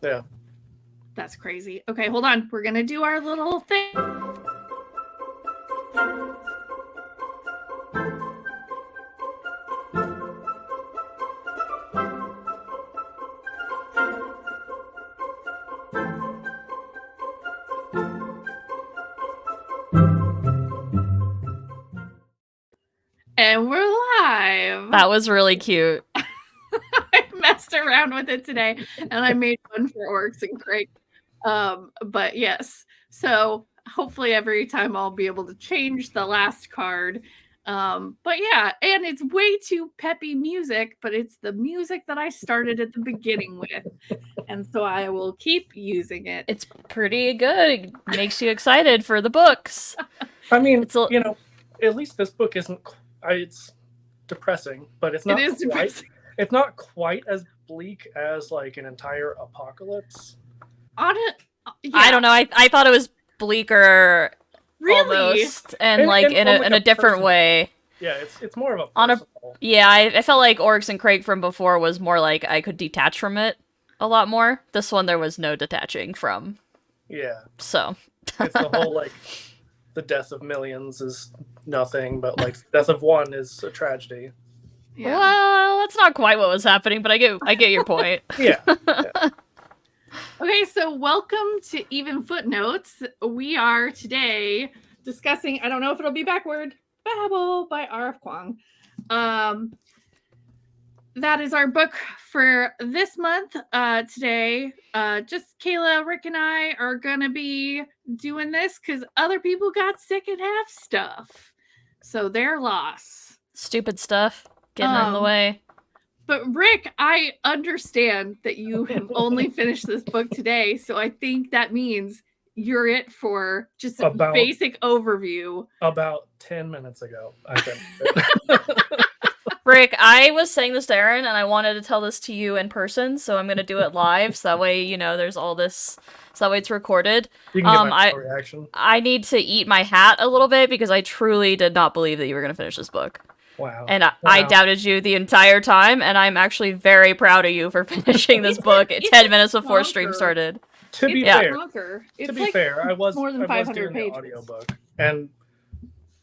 Yeah. That's crazy. Okay, hold on. We're going to do our little thing. And we're live. That was really cute. I messed around with it today, and I made one for Orcs and Craig. But yes, so hopefully every time I'll be able to change the last card. But yeah, and it's way too peppy music, but it's the music that I started at the beginning with. And so I will keep using it. It's pretty good. It makes you excited for the books. I mean, at least this book isn't. It's depressing, but it's not. It is depressing. It's not quite as bleak as like an entire apocalypse. On it, yeah. I don't know. I thought it was bleaker, really, almost, and like in a different way. Yeah, it's more of a personal. I felt like Orcs and Craig from before was more like I could detach from it a lot more. This one there was no detaching from. Yeah. So it's the whole like the death of millions is nothing, but like the death of one is a tragedy. Yeah. Well, that's not quite what was happening, but I get your point. Yeah. Okay, so welcome to Even Footnotes. We are today discussing, I don't know if it'll be backward, Babel by R.F. Kuang. That is our book for this month. Today, just Kayla, Rick, and I are going to be doing this because other people got sick and have stuff. So they're lost. Stupid stuff getting in the way. But Rick, I understand that you have only finished this book today, so I think that means you're it for just a basic overview. About 10 minutes ago, I think. Rick, I was saying this to Aaryn, and I wanted to tell this to you in person, so I'm going to do it live, so that way, there's all this, so that way it's recorded. You can get my reaction. I need to eat my hat a little bit, because I truly did not believe that you were going to finish this book. Wow. And I doubted you the entire time, and I'm actually very proud of you for finishing this book 10 minutes before stream started. To be fair, I was more than 500 doing pages. The audiobook, and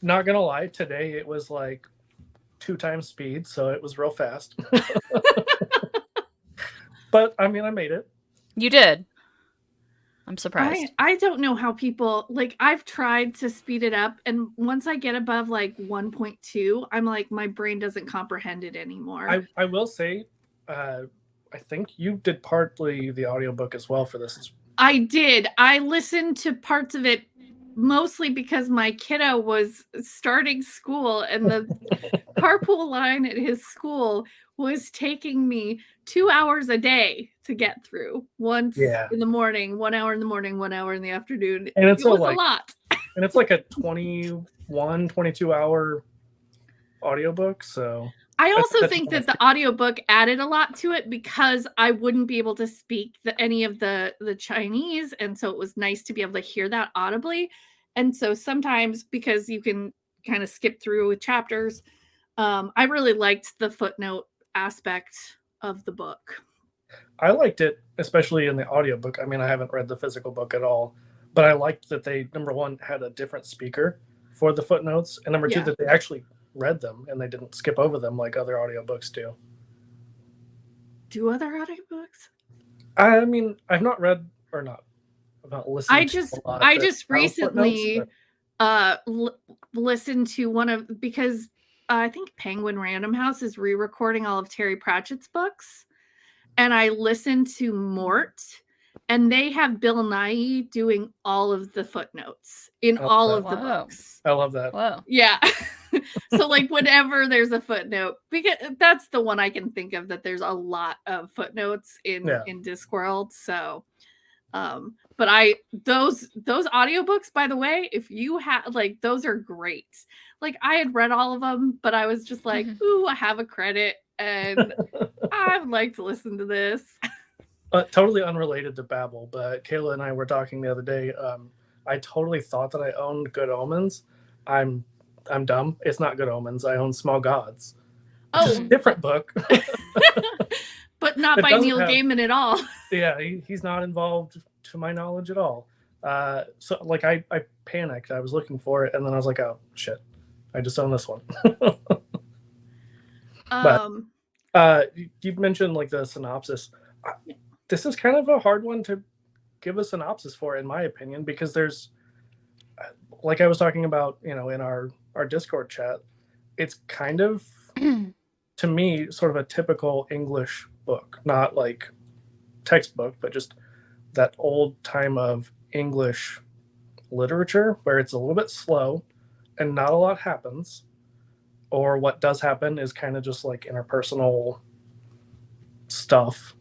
not gonna lie, today it was like 2 times speed, so it was real fast. But I mean, I made it. You did. I'm surprised. I don't know how people, like, I've tried to speed it up, and once I get above like 1.2, I'm like, my brain doesn't comprehend it anymore. I will say, I think you did partly the audiobook as well for this. I did. I listened to parts of it mostly because my kiddo was starting school, and the carpool line at his school was taking me 2 hours a day to get through. Once in the morning, 1 hour in the morning, 1 hour in the afternoon. And it was a lot. And it's like a 22 hour audiobook, so I also think that the audiobook added a lot to it because I wouldn't be able to speak any of the Chinese, and so it was nice to be able to hear that audibly. And so sometimes, because you can kind of skip through chapters, I really liked the footnote aspect of the book. I liked it, especially in the audiobook. I mean, I haven't read the physical book at all, but I liked that they, number one, had a different speaker for the footnotes, and number two, that they actually read them and they didn't skip over them like other audiobooks do. Do other audiobooks? I mean, I've not read or not listened. I just recently listened to one of, because I think Penguin Random House is re-recording all of Terry Pratchett's books, and I listened to Mort, and they have Bill Nye doing all of the footnotes in all of the books. I love that. Wow. Yeah. So like whenever there's a footnote, because that's the one I can think of that there's a lot of footnotes in Discworld. So, but those audiobooks, by the way, if you have, like, those are great. Like, I had read all of them, but I was just like, ooh, I have a credit and I would like to listen to this. Totally unrelated to Babel, but Kayla and I were talking the other day. I totally thought that I owned Good Omens. I'm dumb. It's not Good Omens. I own Small Gods. Oh, it's a different book. But not by Neil Gaiman at all. Yeah, he's not involved to my knowledge at all. So like I panicked. I was looking for it, and then I was like, oh shit, I just own this one. But you mentioned like the synopsis. This is kind of a hard one to give a synopsis for, in my opinion, because there's, like I was talking about, in our Discord chat, it's kind of to me sort of a typical English book, not like textbook, but just that old time of English literature where it's a little bit slow and not a lot happens, or what does happen is kind of just like interpersonal stuff,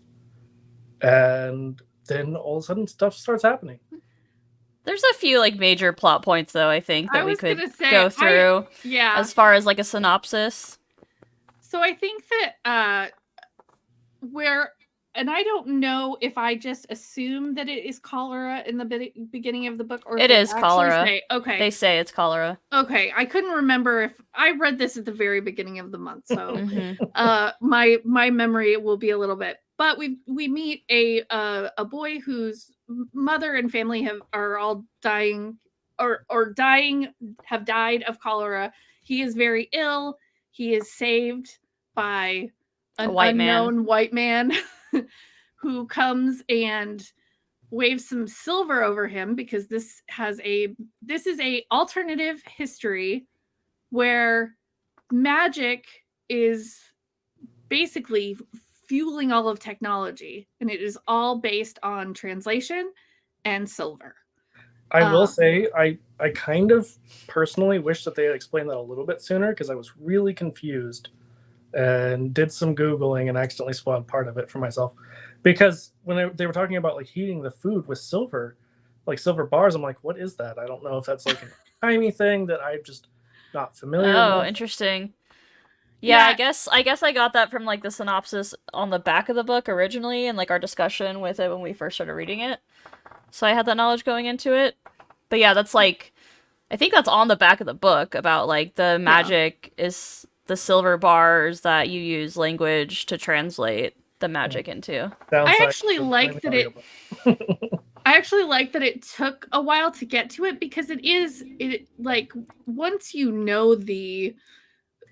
and then all of a sudden stuff starts happening. There's a few like major plot points though, I think, that we could go through as far as like a synopsis. So I think that and I don't know if I just assume that it is cholera in the beginning of the book, or it is cholera. Okay, they say it's cholera. Okay, I couldn't remember if I read this at the very beginning of the month, so my memory will be a little bit. But we meet a boy whose mother and family are all dying or have died of cholera. He is very ill. He is saved by an unknown white man who comes and waves some silver over him, because this is a alternative history where magic is basically fueling all of technology, and it is all based on translation and silver. I will say I kind of personally wish that they had explained that a little bit sooner, because I was really confused and did some Googling and accidentally spoiled part of it for myself. Because when they were talking about like heating the food with silver, like silver bars, I'm like, what is that? I don't know if that's like a tiny thing that I'm just not familiar with. Oh, interesting. Yeah, I guess I got that from like the synopsis on the back of the book originally, and like our discussion with it when we first started reading it. So I had that knowledge going into it. But yeah, that's like, I think that's on the back of the book about like the magic is the silver bars that you use language to translate the magic into. I actually like that it took a while to get to it, because it like once you know the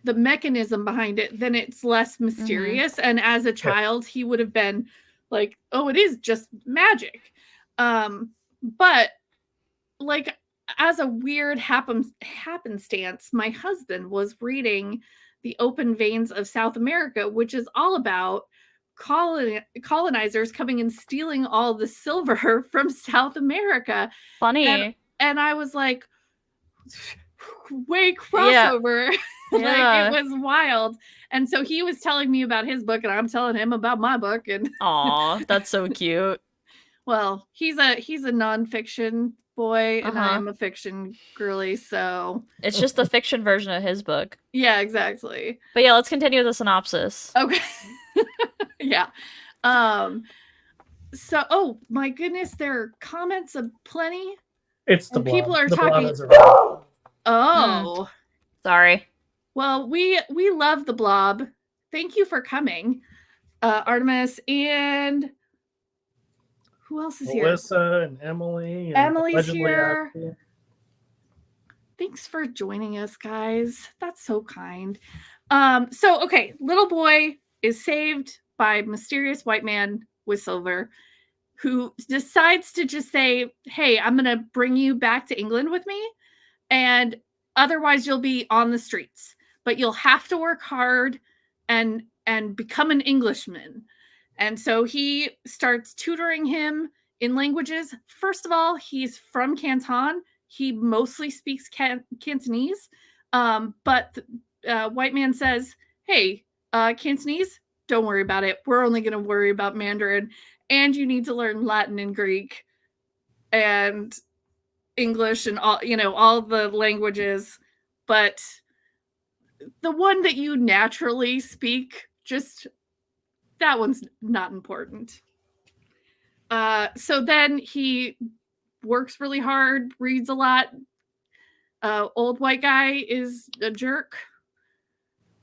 mechanism behind it, then it's less mysterious. And as a child, he would have been like, oh, it is just magic. But like, as a weird happenstance, my husband was reading The Open Veins of South America, which is all about colonizers coming and stealing all the silver from South America. Funny. And I was like, way crossover. Like, it was wild. And so he was telling me about his book, and I'm telling him about my book. And aw, that's so cute. Well, he's a nonfiction boy, and I'm a fiction girly, so it's just the fiction version of his book. Yeah, exactly. But yeah, let's continue the synopsis. Okay. Yeah. So, oh my goodness, there are comments aplenty. It's the blob. People are the talking. Oh, sorry. Well, we love the blob. Thank you for coming, Artemis, and who else is here? Melissa and Emily. And Emily's here. Ashley. Thanks for joining us, guys. That's so kind. So okay, little boy is saved by a mysterious white man with silver, who decides to just say, hey, I'm going to bring you back to England with me, and otherwise you'll be on the streets, but you'll have to work hard and become an Englishman. And so he starts tutoring him in languages. First of all, he's from Canton. He mostly speaks Cantonese, but white man says, hey, Cantonese, don't worry about it. We're only going to worry about Mandarin, and you need to learn Latin and Greek and English and all the languages. But the one that you naturally speak, just that one's not important. So then he works really hard, reads a lot. Old white guy is a jerk.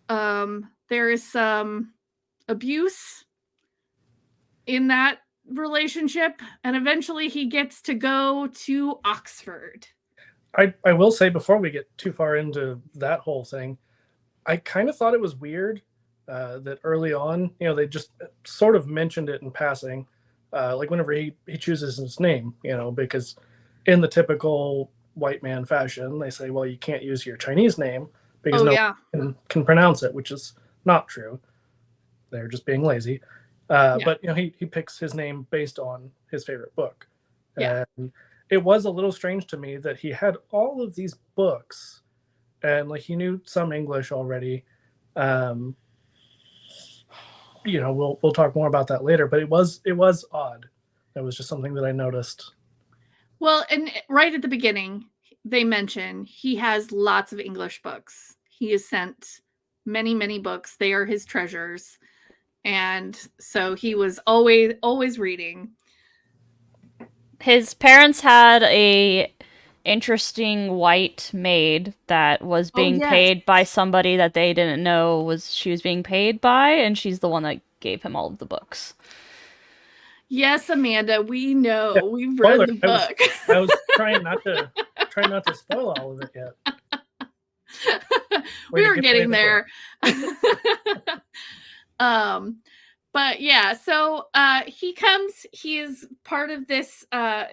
There is some abuse. in that relationship, and eventually he gets to go to Oxford. I will say, before we get too far into that whole thing, I kind of thought it was weird that early on, they just sort of mentioned it in passing, like whenever he chooses his name, because in the typical white man fashion, they say, well, you can't use your Chinese name because one can pronounce it, which is not true. They're just being lazy. But he picks his name based on his favorite book. Yeah. And it was a little strange to me that he had all of these books, and like he knew some English already. We'll talk more about that later, but it was odd. It was just something that I noticed. Well, and right at the beginning, they mention he has lots of English books. He has sent many, many books. They are his treasures. And so he was always reading. His parents had a interesting white maid that was being paid by somebody that they didn't know she was being paid by, and she's the one that gave him all of the books. Yes, Amanda, we know. Yeah, we've read the book. I was trying not to spoil all of it yet. We were getting there. But yeah, so he is part of this,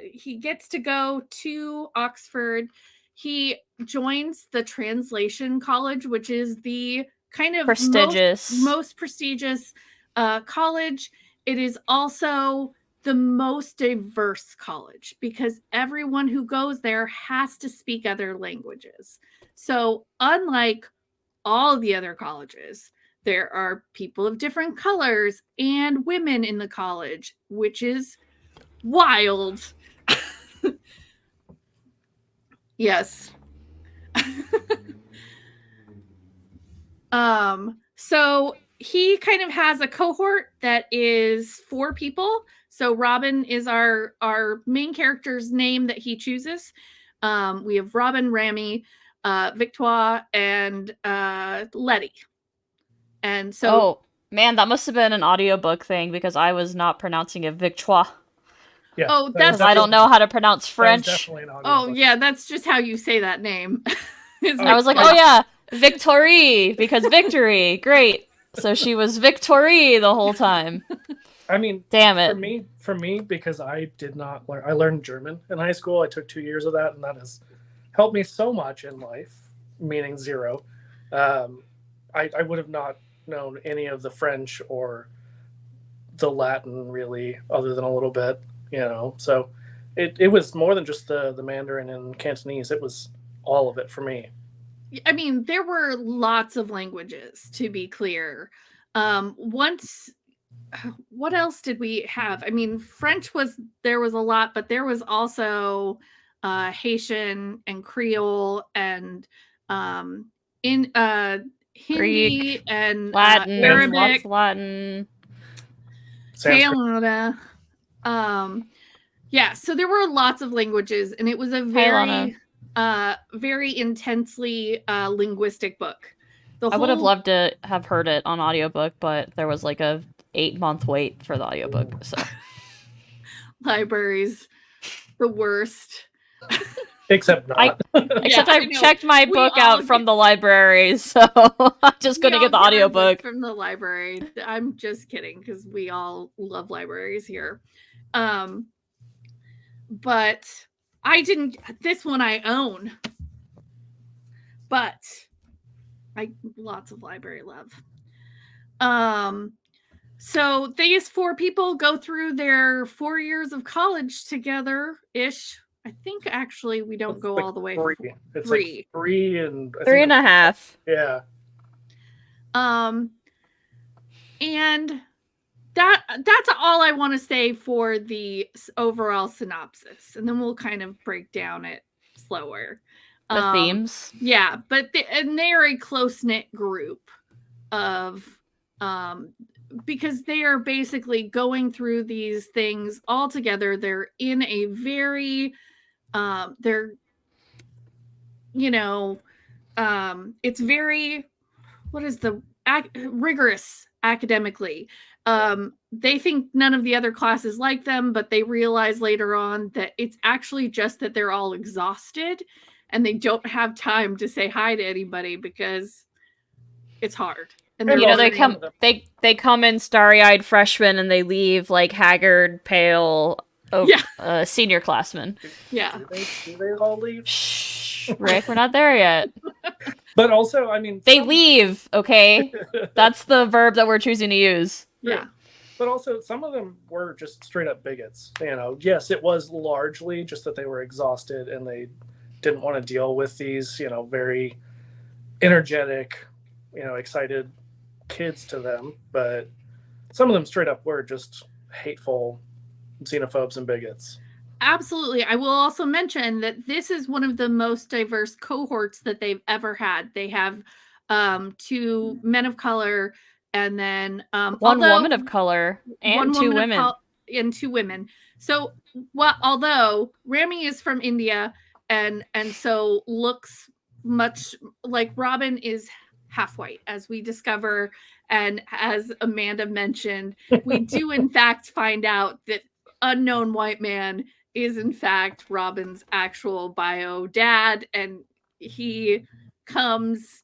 he gets to go to Oxford. He joins the Translation College, which is the kind of most prestigious college. It is also the most diverse college because everyone who goes there has to speak other languages. So unlike all the other colleges, there are people of different colors and women in the college, which is wild. Yes. So he kind of has a cohort that is 4 people. So Robin is our main character's name that he chooses. We have Robin, Rami, Victoire, and Letty. And so, oh man, that must have been an audiobook thing because I was not pronouncing it Victoire. Yeah. Oh, that's I don't know how to pronounce French. Oh yeah, that's just how you say that name. I was like, oh yeah, Victorie, because victory, great. So she was Victorie the whole time. I mean, damn it. For me, because I did not learn. I learned German in high school. I took 2 years of that, and that has helped me so much in life, meaning zero. I would have not known any of the French or the Latin really, other than a little bit, So it was more than just the Mandarin and Cantonese. It was all of it for me. I mean, there were lots of languages, to be clear. What else did we have? I mean, there was a lot, but there was also Haitian and Creole and Hindi Greek, and Latin, Arabic, Latin, Canada. Yeah, so there were lots of languages, and it was a very intensely linguistic book. I would have loved to have heard it on audiobook, but there was like a 8-month wait for the audiobook. So libraries, the worst. Except not. I checked my book out from the library, so I'm just going to get the audiobook from the library. I'm just kidding because we all love libraries here. But I didn't. This one I own, but lots of library love. So these 4 people go through their 4 years of college together-ish. I think actually we don't go all the way. 3. It's 3. Like 3 and 3.5. Yeah. And that's all I want to say for the overall synopsis, and then we'll kind of break down it slower. The themes. Yeah, but they're a close-knit group of because they are basically going through these things all together. They're in a very it's very rigorous academically. They think none of the other classes like them, but they realize later on that it's actually just that they're all exhausted and they don't have time to say hi to anybody because it's hard. And they come in starry-eyed freshmen and they leave like haggard, pale, senior classmen. Yeah. Do they all leave? Shh, Rick, we're not there yet. But also, I mean, they leave. Okay, that's the verb that we're choosing to use. Yeah. But also, some of them were just straight up bigots. Yes, it was largely just that they were exhausted and they didn't want to deal with these, very energetic, excited kids to them. But some of them straight up were just hateful xenophobes and bigots. Absolutely. I will also mention that this is one of the most diverse cohorts that they've ever had. They have 2 men of color and then one woman of color and 2 women. And 2 women. So although Rami is from India and so looks much like Robin is half white, as we discover, and as Amanda mentioned, we do in fact find out that unknown white man is in fact Robin's actual bio dad, and he comes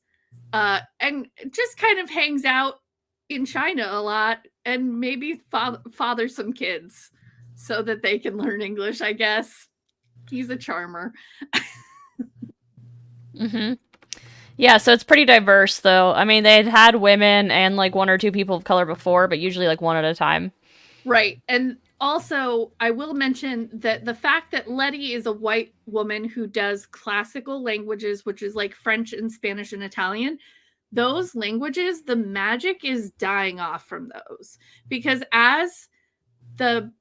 and just kind of hangs out in China a lot and maybe father some kids so that they can learn English, I guess. He's a charmer. Mm-hmm. Yeah, so it's pretty diverse, though. I mean, they'd had women and, like, 1 or 2 people of color before, but usually, like, 1 at a time. Right. And also, I will mention that the fact that Letty is a white woman who does classical languages, which is like French and Spanish and Italian, those languages, the magic is dying off from those. Because as the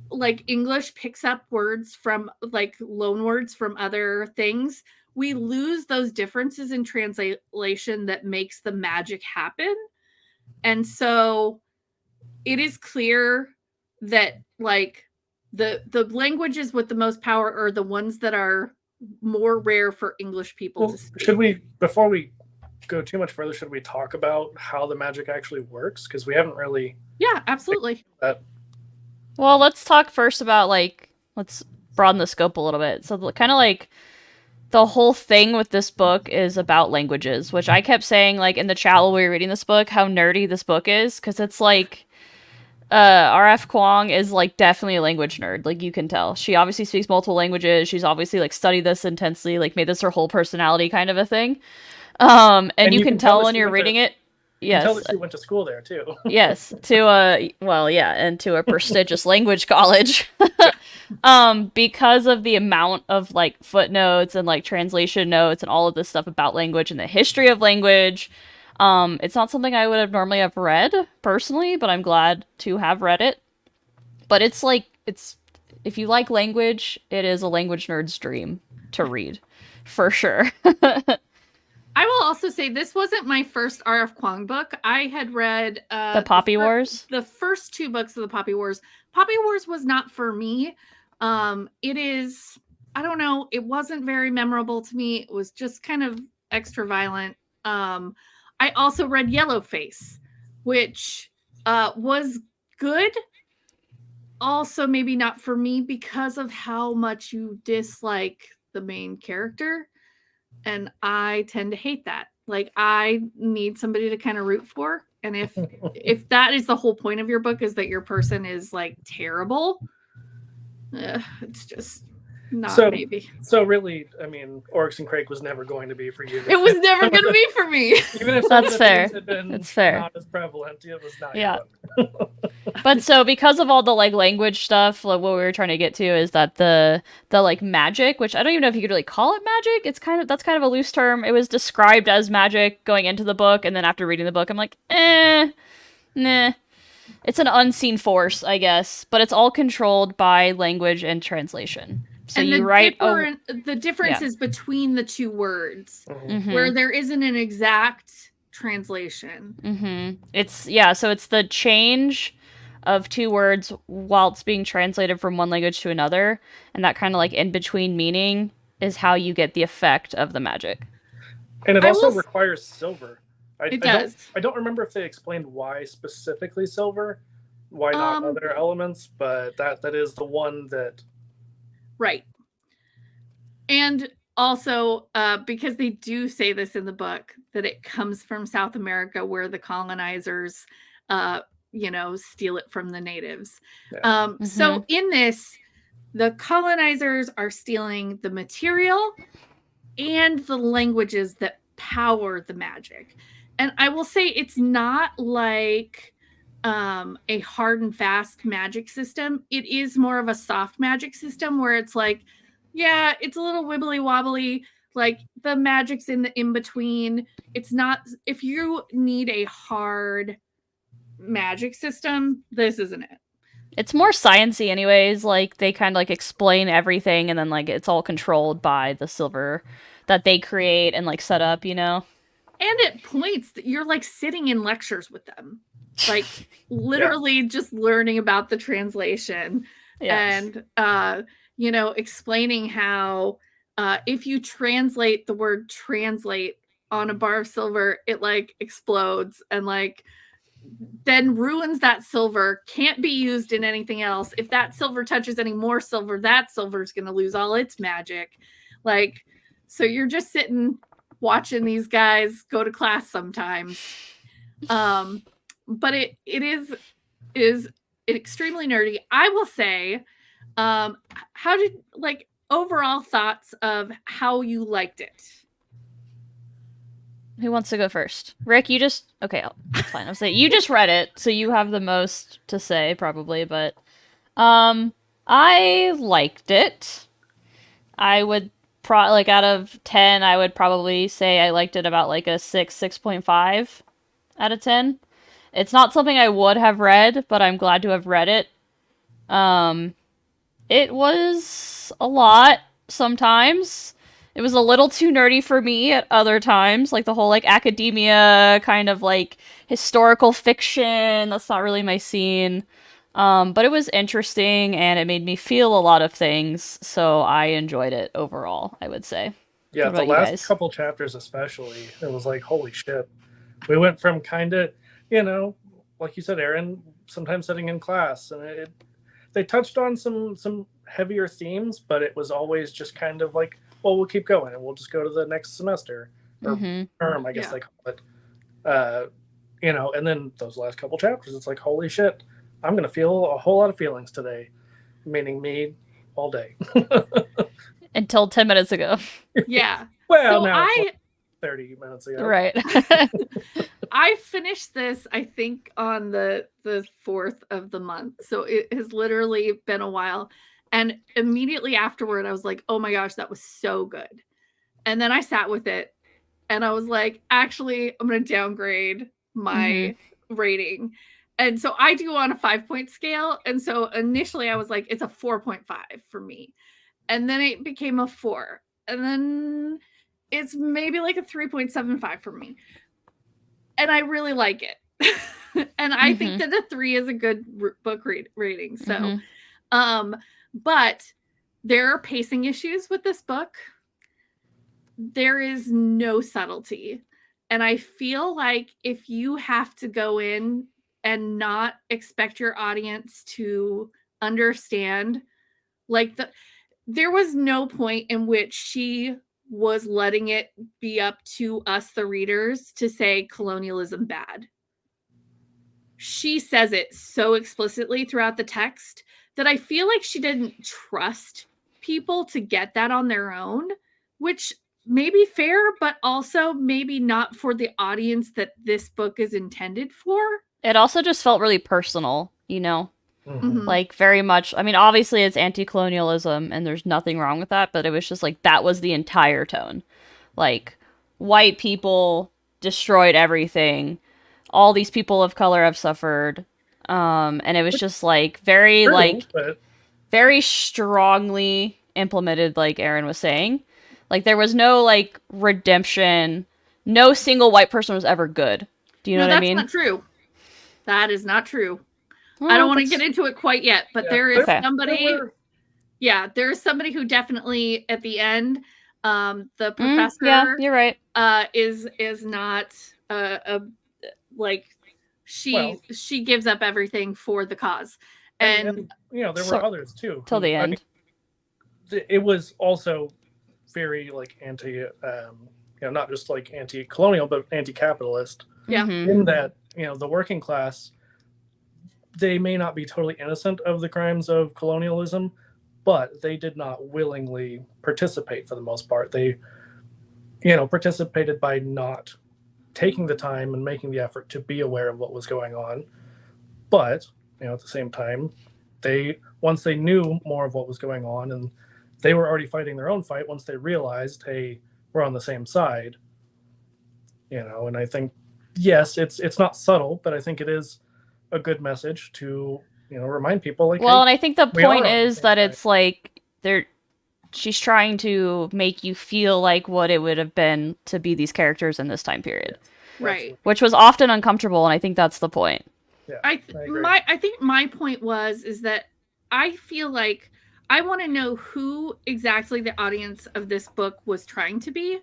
like English picks up words from like loan words from other things, we lose those differences in translation that makes the magic happen. And so it is clear that like the languages with the most power are the ones that are more rare for English people to speak. Should we, before we go too much further, should we talk about how the magic actually works? Because we haven't really... Yeah, absolutely. Well, let's talk first about, like, let's broaden the scope a little bit. So kind of like the whole thing with this book is about languages, which I kept saying, like, in the chat while we were reading this book, how nerdy this book is, because it's like... R.F. Kuang is, like, definitely a language nerd. Like, you can tell. She obviously speaks multiple languages. She's obviously, like, studied this intensely, like, made this her whole personality kind of a thing. And you can tell when you're reading it. Yes. You can tell that she went to school there, too. Yes. And to a prestigious language college. Because of the amount of, like, footnotes and, like, translation notes and all of this stuff about language and the history of language. It's not something I would have normally have read, personally, but I'm glad to have read it. But it's like, if you like language, it is a language nerd's dream to read, for sure. I will also say this wasn't my first R.F. Kuang book. I had read The Poppy Wars? The first 2 books of the Poppy Wars. Poppy Wars was not for me. It is, I don't know, it wasn't very memorable to me. It was just kind of extra violent. I also read Yellowface, which was good. Also, maybe not for me because of how much you dislike the main character. And I tend to hate that. Like, I need somebody to kind of root for. And if that is the whole point of your book, is that your person is, like, terrible, it's just... maybe. So really, I mean, Oryx and Crake was never going to be for you. It was never going to be for me. Even if that's fair. Had been that's fair. Not as prevalent, it was not. Yeah. But so because of all the like language stuff, like what we were trying to get to is that the like magic, which I don't even know if you could really call it magic. That's kind of a loose term. It was described as magic going into the book, and then after reading the book, I'm like, nah. It's an unseen force, I guess, but it's all controlled by language and translation. So and you write the difference is between the 2 words, where there isn't an exact translation. So it's the change of 2 words while it's being translated from one language to another, and that kind of like in between meaning is how you get the effect of the magic. And it also requires silver. It does. I don't remember if they explained why specifically silver, why not other elements, but that is the one that. Right. And also, because they do say this in the book, that it comes from South America, where the colonizers, steal it from the natives. Yeah. So in this, the colonizers are stealing the material and the languages that power the magic. And I will say it's not like a hard and fast magic system. It is more of a soft magic system where it's like, yeah, it's a little wibbly wobbly. Like the magic's in the in between. It's not, if you need a hard magic system, this isn't it. It's more sciencey anyways. Like they kind of like explain everything and then like it's all controlled by the silver that they create and like set up, And at points that you're like sitting in lectures with them. Like literally just learning about the translation. Yes. And explaining how if you translate the word translate on a bar of silver, it like explodes and like then ruins that silver, can't be used in anything else. If that silver touches any more silver, that silver is going to lose all its magic. Like, so you're just sitting watching these guys go to class sometimes. But it is extremely nerdy. I will say, how did like overall thoughts of how you liked it? Who wants to go first? Rick, you just okay. That's fine. I'll say you just read it, so you have the most to say probably. But I liked it. I would out of 10, I would probably say I liked it about like a 6.5 out of 10. It's not something I would have read, but I'm glad to have read it. It was a lot sometimes. It was a little too nerdy for me at other times, like the whole like academia kind of like historical fiction. That's not really my scene. But it was interesting and it made me feel a lot of things, so I enjoyed it overall, I would say. Yeah, the last couple chapters especially, it was like, holy shit. We went from kind of, like you said, Aaryn, sometimes sitting in class, and they touched on some heavier themes, but it was always just kind of like, well, we'll keep going and we'll just go to the next semester or term, I guess they call it. And then those last couple chapters, it's like, holy shit, I'm going to feel a whole lot of feelings today, meaning me all day. Until 10 minutes ago. Yeah. Well, so now it's like 30 minutes ago. Right. I finished this, I think, on the 4th of the month. So it has literally been a while. And immediately afterward, I was like, oh my gosh, that was so good. And then I sat with it and I was like, actually, I'm going to downgrade my rating. And so I do on a 5-point scale. And so initially I was like, it's a 4.5 for me. And then it became a 4. And then it's maybe like a 3.75 for me. And I really like it. And I think that a 3 is a good book rating. So, but there are pacing issues with this book. There is no subtlety. And I feel like if you have to go in and not expect your audience to understand, like there was no point in which she was letting it be up to us, the readers, to say colonialism bad. She says it so explicitly throughout the text that I feel like she didn't trust people to get that on their own, which may be fair, but also maybe not for the audience that this book is intended for. It also just felt really personal, Like very much, I mean, obviously it's anti-colonialism and there's nothing wrong with that, but it was just like, that was the entire tone. Like, white people destroyed everything. All these people of color have suffered. And it was just like very very strongly implemented, like Aaryn was saying. Like there was no like redemption. No single white person was ever good. Do you know what I mean? That's not true. That is not true. Well, I don't want to get into it quite yet, but there is somebody. Yeah, there is somebody who definitely at the end, the professor. Yeah, you're right. Is not like she gives up everything for the cause, and there were others too till the end. It was also very like anti, not just like anti-colonial, but anti-capitalist. Yeah. In that, the working class, they may not be totally innocent of the crimes of colonialism, but they did not willingly participate for the most part. They, participated by not taking the time and making the effort to be aware of what was going on. But, at the same time, once they knew more of what was going on, and they were already fighting their own fight, once they realized, hey, we're on the same side, and I think, yes, it's not subtle, but I think it is a good message to, remind people, like, well, hey, and I think the point is that it's like she's trying to make you feel like what it would have been to be these characters in this time period. Right. Which was often uncomfortable, and I think that's the point. Yeah, I think my point is that I feel like I want to know who exactly the audience of this book was trying to be,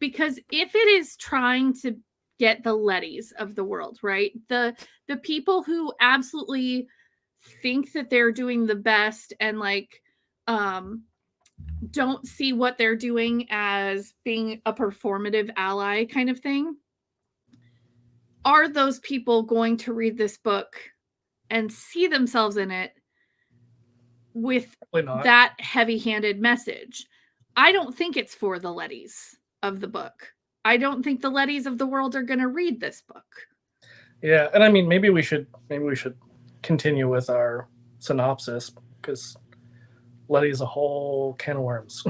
because if it is trying to get the Lettys of the world, right? The people who absolutely think that they're doing the best and like don't see what they're doing as being a performative ally kind of thing. Are those people going to read this book and see themselves in it with that heavy-handed message? I don't think it's for the Lettys of the book. I don't think the Lettys of the world are going to read this book. Yeah, and I mean, maybe we should continue with our synopsis, because Letty is a whole can of worms.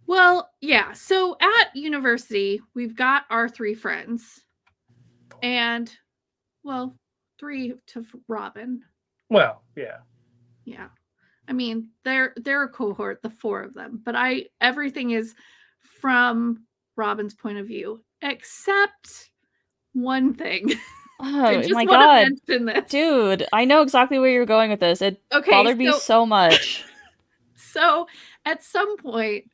Well, yeah. So at university, we've got our three friends, and three to Robin. Well, yeah. Yeah. I mean, they're a cohort, the four of them, but everything is from Robin's point of view, except one thing. Oh my god, dude! I know exactly where you're going with this. It bothered me so much. So, at some point,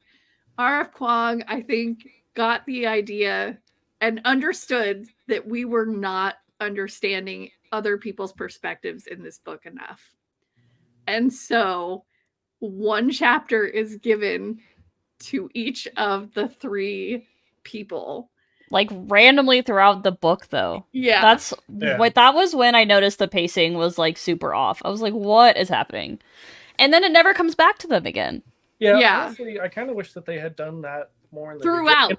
R.F. Kuang, I think, got the idea and understood that we were not understanding other people's perspectives in this book enough. And so one chapter is given to each of the three people. Like randomly throughout the book, though. Yeah. That was when I noticed the pacing was like super off. I was like, what is happening? And then it never comes back to them again. Yeah. Honestly, I kind of wish that they had done that more in the throughout.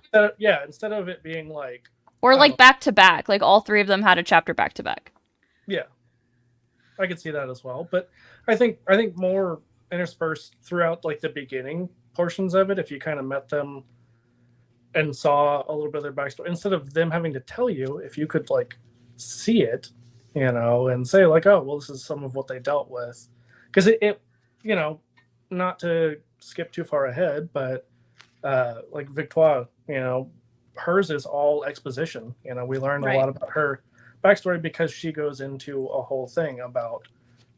Instead of it being like, or like back to back, like all three of them had a chapter back to back. Yeah. I could see that as well, but I think more interspersed throughout like the beginning portions of it, if you kind of met them and saw a little bit of their backstory, instead of them having to tell you, if you could like see it, and say like, oh, well, this is some of what they dealt with. Because it not to skip too far ahead, but like Victoire, hers is all exposition. We learn a lot about her backstory because she goes into a whole thing about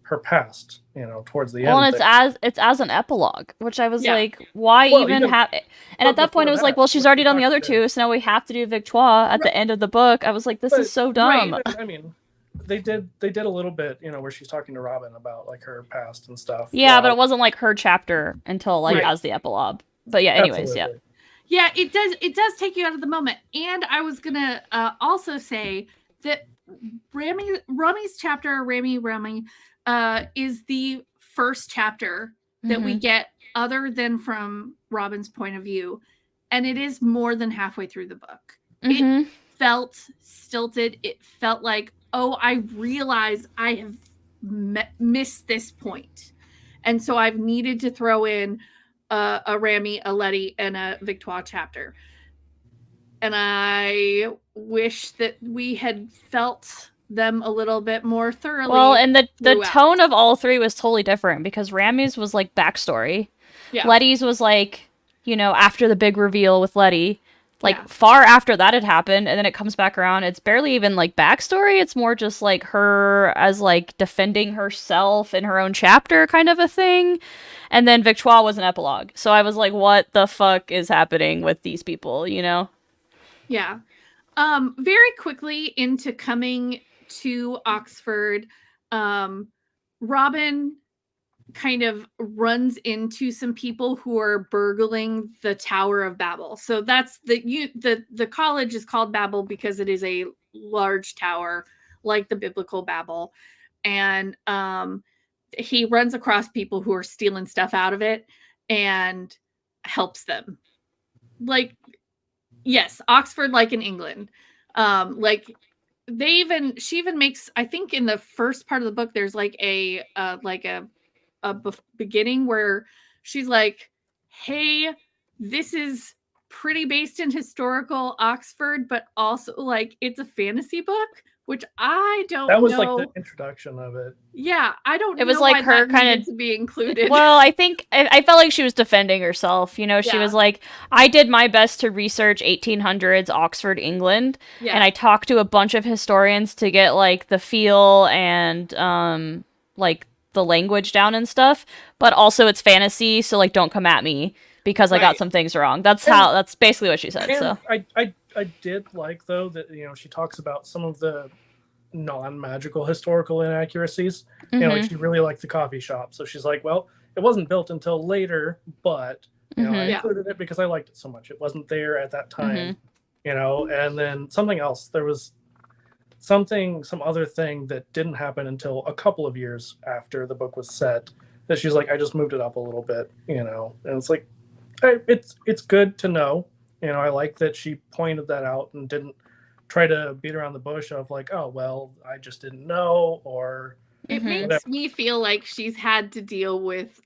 her past, towards the end. Well, and it's as an epilogue, which I was like, why even have? And at that point, it was like, well, she's already done the other two, so now we have to do Victoire at the end of the book. I was like, this is so dumb. Right. I mean, they did a little bit, where she's talking to Robin about like her past and stuff. Yeah, but it wasn't like her chapter until like as the epilogue. But yeah, anyways, Absolutely. Yeah, it does take you out of the moment. And I was gonna also say that Rami's chapter, Rami, is the first chapter that we get other than from Robin's point of view. And it is more than halfway through the book. It felt stilted. It felt like, oh, I realize I have missed this point. And so I've needed to throw in a Rami, a Letty, and a Victoire chapter. And I wish that we had felt them a little bit more thoroughly. Well, and the tone of all three was totally different, because Rami's was like backstory. Yeah. Letty's was like, after the big reveal with Letty, like far after that had happened, and then it comes back around. It's barely even like backstory. It's more just like her as like defending herself in her own chapter kind of a thing. And then Victoire was an epilogue. So I was like, what the fuck is happening with these people, Yeah. Very quickly into coming to Oxford, Robin kind of runs into some people who are burgling the Tower of Babel. So that's the college is called Babel because it is a large tower like the biblical Babel. And he runs across people who are stealing stuff out of it and helps them. Like, yes, Oxford, like in England. Like she even makes, I think in the first part of the book, there's like a beginning where she's like, hey, this is pretty based in historical Oxford, but also like it's a fantasy book, which I don't know. That was like the introduction of it. Yeah, I don't know. It was like her kind of to be included. Well, I think I felt like she was defending herself. You know, she was like, I did my best to research 1800s Oxford, England, and I talked to a bunch of historians to get like the feel and like the language down and stuff, but also it's fantasy, so like don't come at me because I got some things wrong. That's basically what she said. So I did like though that, you know, she talks about some of the non-magical historical inaccuracies. You know, like she really liked the coffee shop, so she's like, well, it wasn't built until later, but you know, I included it because I liked it so much. It wasn't there at that time, you know. And then something else, there was some other thing that didn't happen until a couple of years after the book was set, that she's like, I just moved it up a little bit, you know. And it's like, it's good to know, you know. I like that she pointed that out and didn't try to beat around the bush of like, oh well, I just didn't know, or it makes me feel like she's had to deal with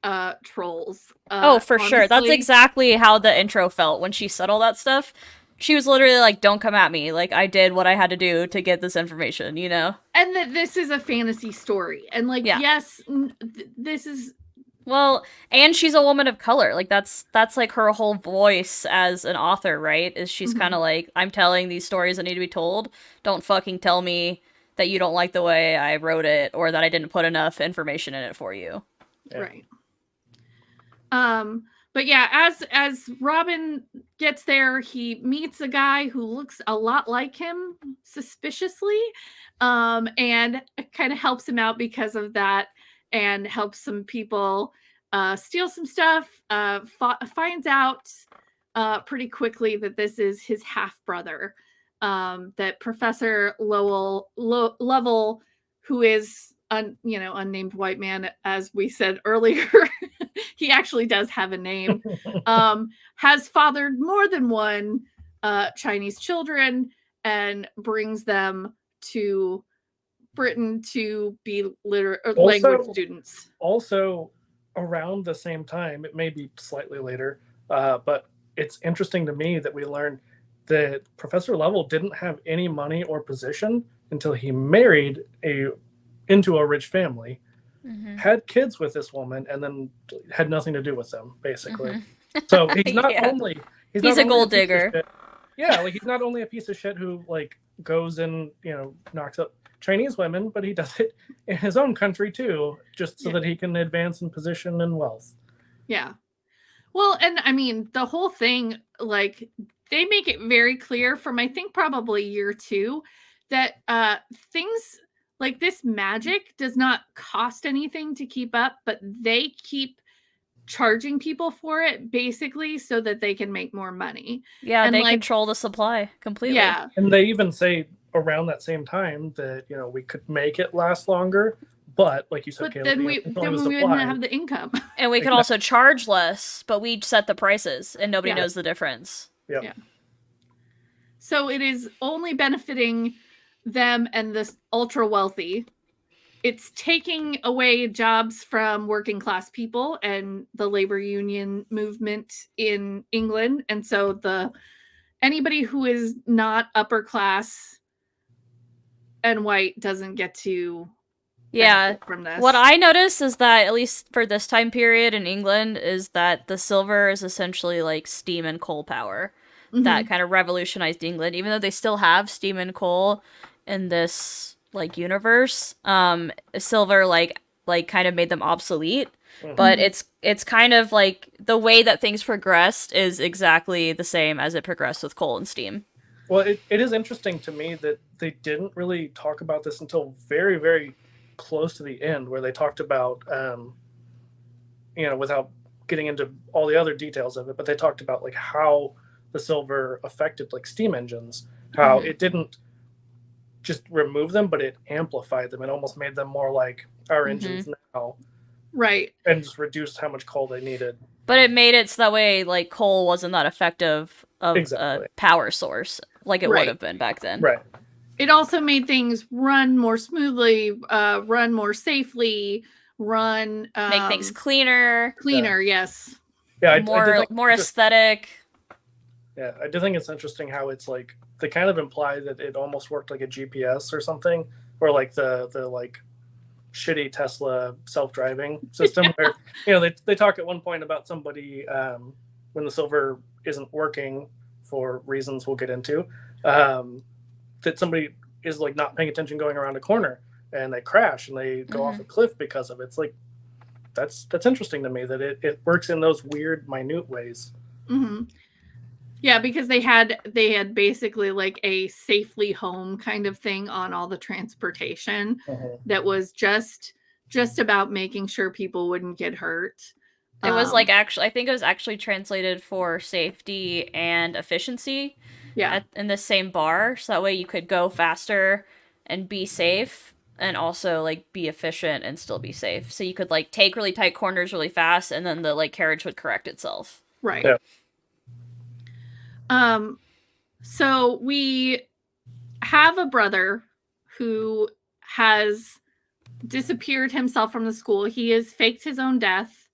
trolls. Oh, for honestly. Sure. That's exactly how the intro felt when she said all that stuff. She was literally like, don't come at me. Like, I did what I had to do to get this information, you know? And that this is a fantasy story. And like, yes, this is... Well, and she's a woman of color. Like, that's like her whole voice as an author, right? Is she's kind of like, I'm telling these stories that need to be told. Don't fucking tell me that you don't like the way I wrote it or that I didn't put enough information in it for you. Yeah. Right. But yeah, as Robin gets there, he meets a guy who looks a lot like him, suspiciously, and kind of helps him out because of that, and helps some people steal some stuff. Finds out pretty quickly that this is his half-brother, that Professor Lovell, who is unnamed white man, as we said earlier. He actually does have a name. Has fathered more than one Chinese children and brings them to Britain to be language students. Also, around the same time, it may be slightly later, but it's interesting to me that we learned that Professor Lovell didn't have any money or position until he married into a rich family, had kids with this woman, and then had nothing to do with them, basically. So he's not only he's a gold digger. Yeah, like he's not only a piece of shit who like goes and, you know, knocks up Chinese women, but he does it in his own country too, just so that he can advance in position and wealth. Yeah. Well, and I mean, the whole thing, like, they make it very clear from, I think, probably year 2, that things like this magic does not cost anything to keep up, but they keep charging people for it, basically, so that they can make more money. Yeah, and they control the supply completely. Yeah. And they even say around that same time that, you know, we could make it last longer, but like you said, but Caleb, then we wouldn't have the income. And we could also charge less, but we set the prices and nobody knows the difference. Yep. Yeah. So it is only benefiting them and the ultra wealthy. It's taking away jobs from working class people and the labor union movement in England. And so anybody who is not upper class and white doesn't get to benefit from this. What I noticed is that, at least for this time period in England, is that the silver is essentially like steam and coal power. That kind of revolutionized England, even though they still have steam and coal in this like universe. Silver like kind of made them obsolete, but it's kind of like the way that things progressed is exactly the same as it progressed with coal and steam. Well, it is interesting to me that they didn't really talk about this until very, very close to the end, where they talked about, without getting into all the other details of it, but they talked about like how the silver affected like steam engines, how it didn't just remove them, but it amplified them. It almost made them more like our engines now. Right. And just reduced how much coal they needed. But it made it so that way, like, coal wasn't that effective of a power source like it would have been back then. Right. It also made things run more smoothly, run more safely, make things cleaner. Yes. Yeah, more aesthetic. Yeah, I do think it's interesting how it's like they kind of imply that it almost worked like a GPS or something, or like the like shitty Tesla self-driving system where they talk at one point about somebody when the silver isn't working for reasons we'll get into, that somebody is like not paying attention going around a corner and they crash and they go off a cliff because of it. It's like that's interesting to me that it works in those weird minute ways. Yeah, because they had basically like a safely home kind of thing on all the transportation that was just about making sure people wouldn't get hurt. It was like I think it was actually translated for safety and efficiency. Yeah. In the same bar, so that way you could go faster and be safe, and also like be efficient and still be safe. So you could like take really tight corners really fast, and then the like carriage would correct itself. Right. Yeah. So we have a brother who has disappeared himself from the school. He has faked his own death,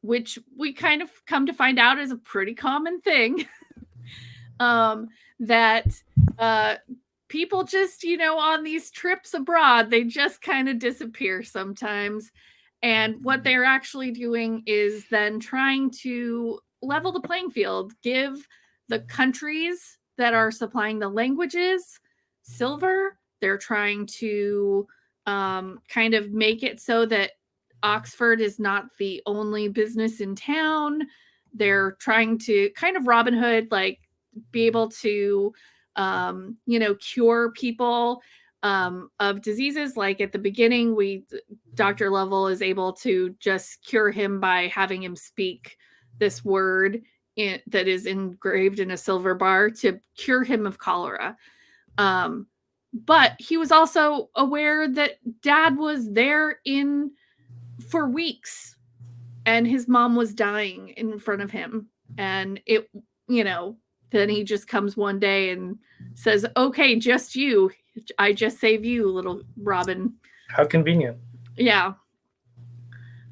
which we kind of come to find out is a pretty common thing. That people just, on these trips abroad, they just kind of disappear sometimes. And what they're actually doing is then trying to level the playing field, give the countries that are supplying the languages silver. They're trying to kind of make it so that Oxford is not the only business in town. They're trying to kind of Robin Hood, like be able to, cure people of diseases. Like at the beginning, Dr. Lovell is able to just cure him by having him speak this word that is engraved in a silver bar to cure him of cholera. But he was also aware that Dad was there for weeks and his mom was dying in front of him. And then he just comes one day and says, okay, just you. I just save you, little Robin. How convenient. Yeah.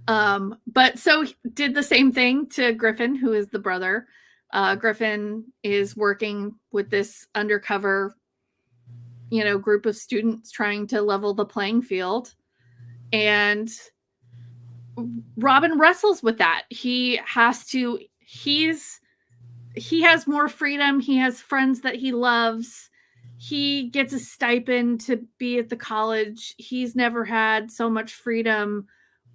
But so he did the same thing to Griffin, who is the brother. Griffin is working with this undercover, group of students trying to level the playing field. And Robin wrestles with that. He has more freedom. He has friends that he loves. He gets a stipend to be at the college. He's never had so much freedom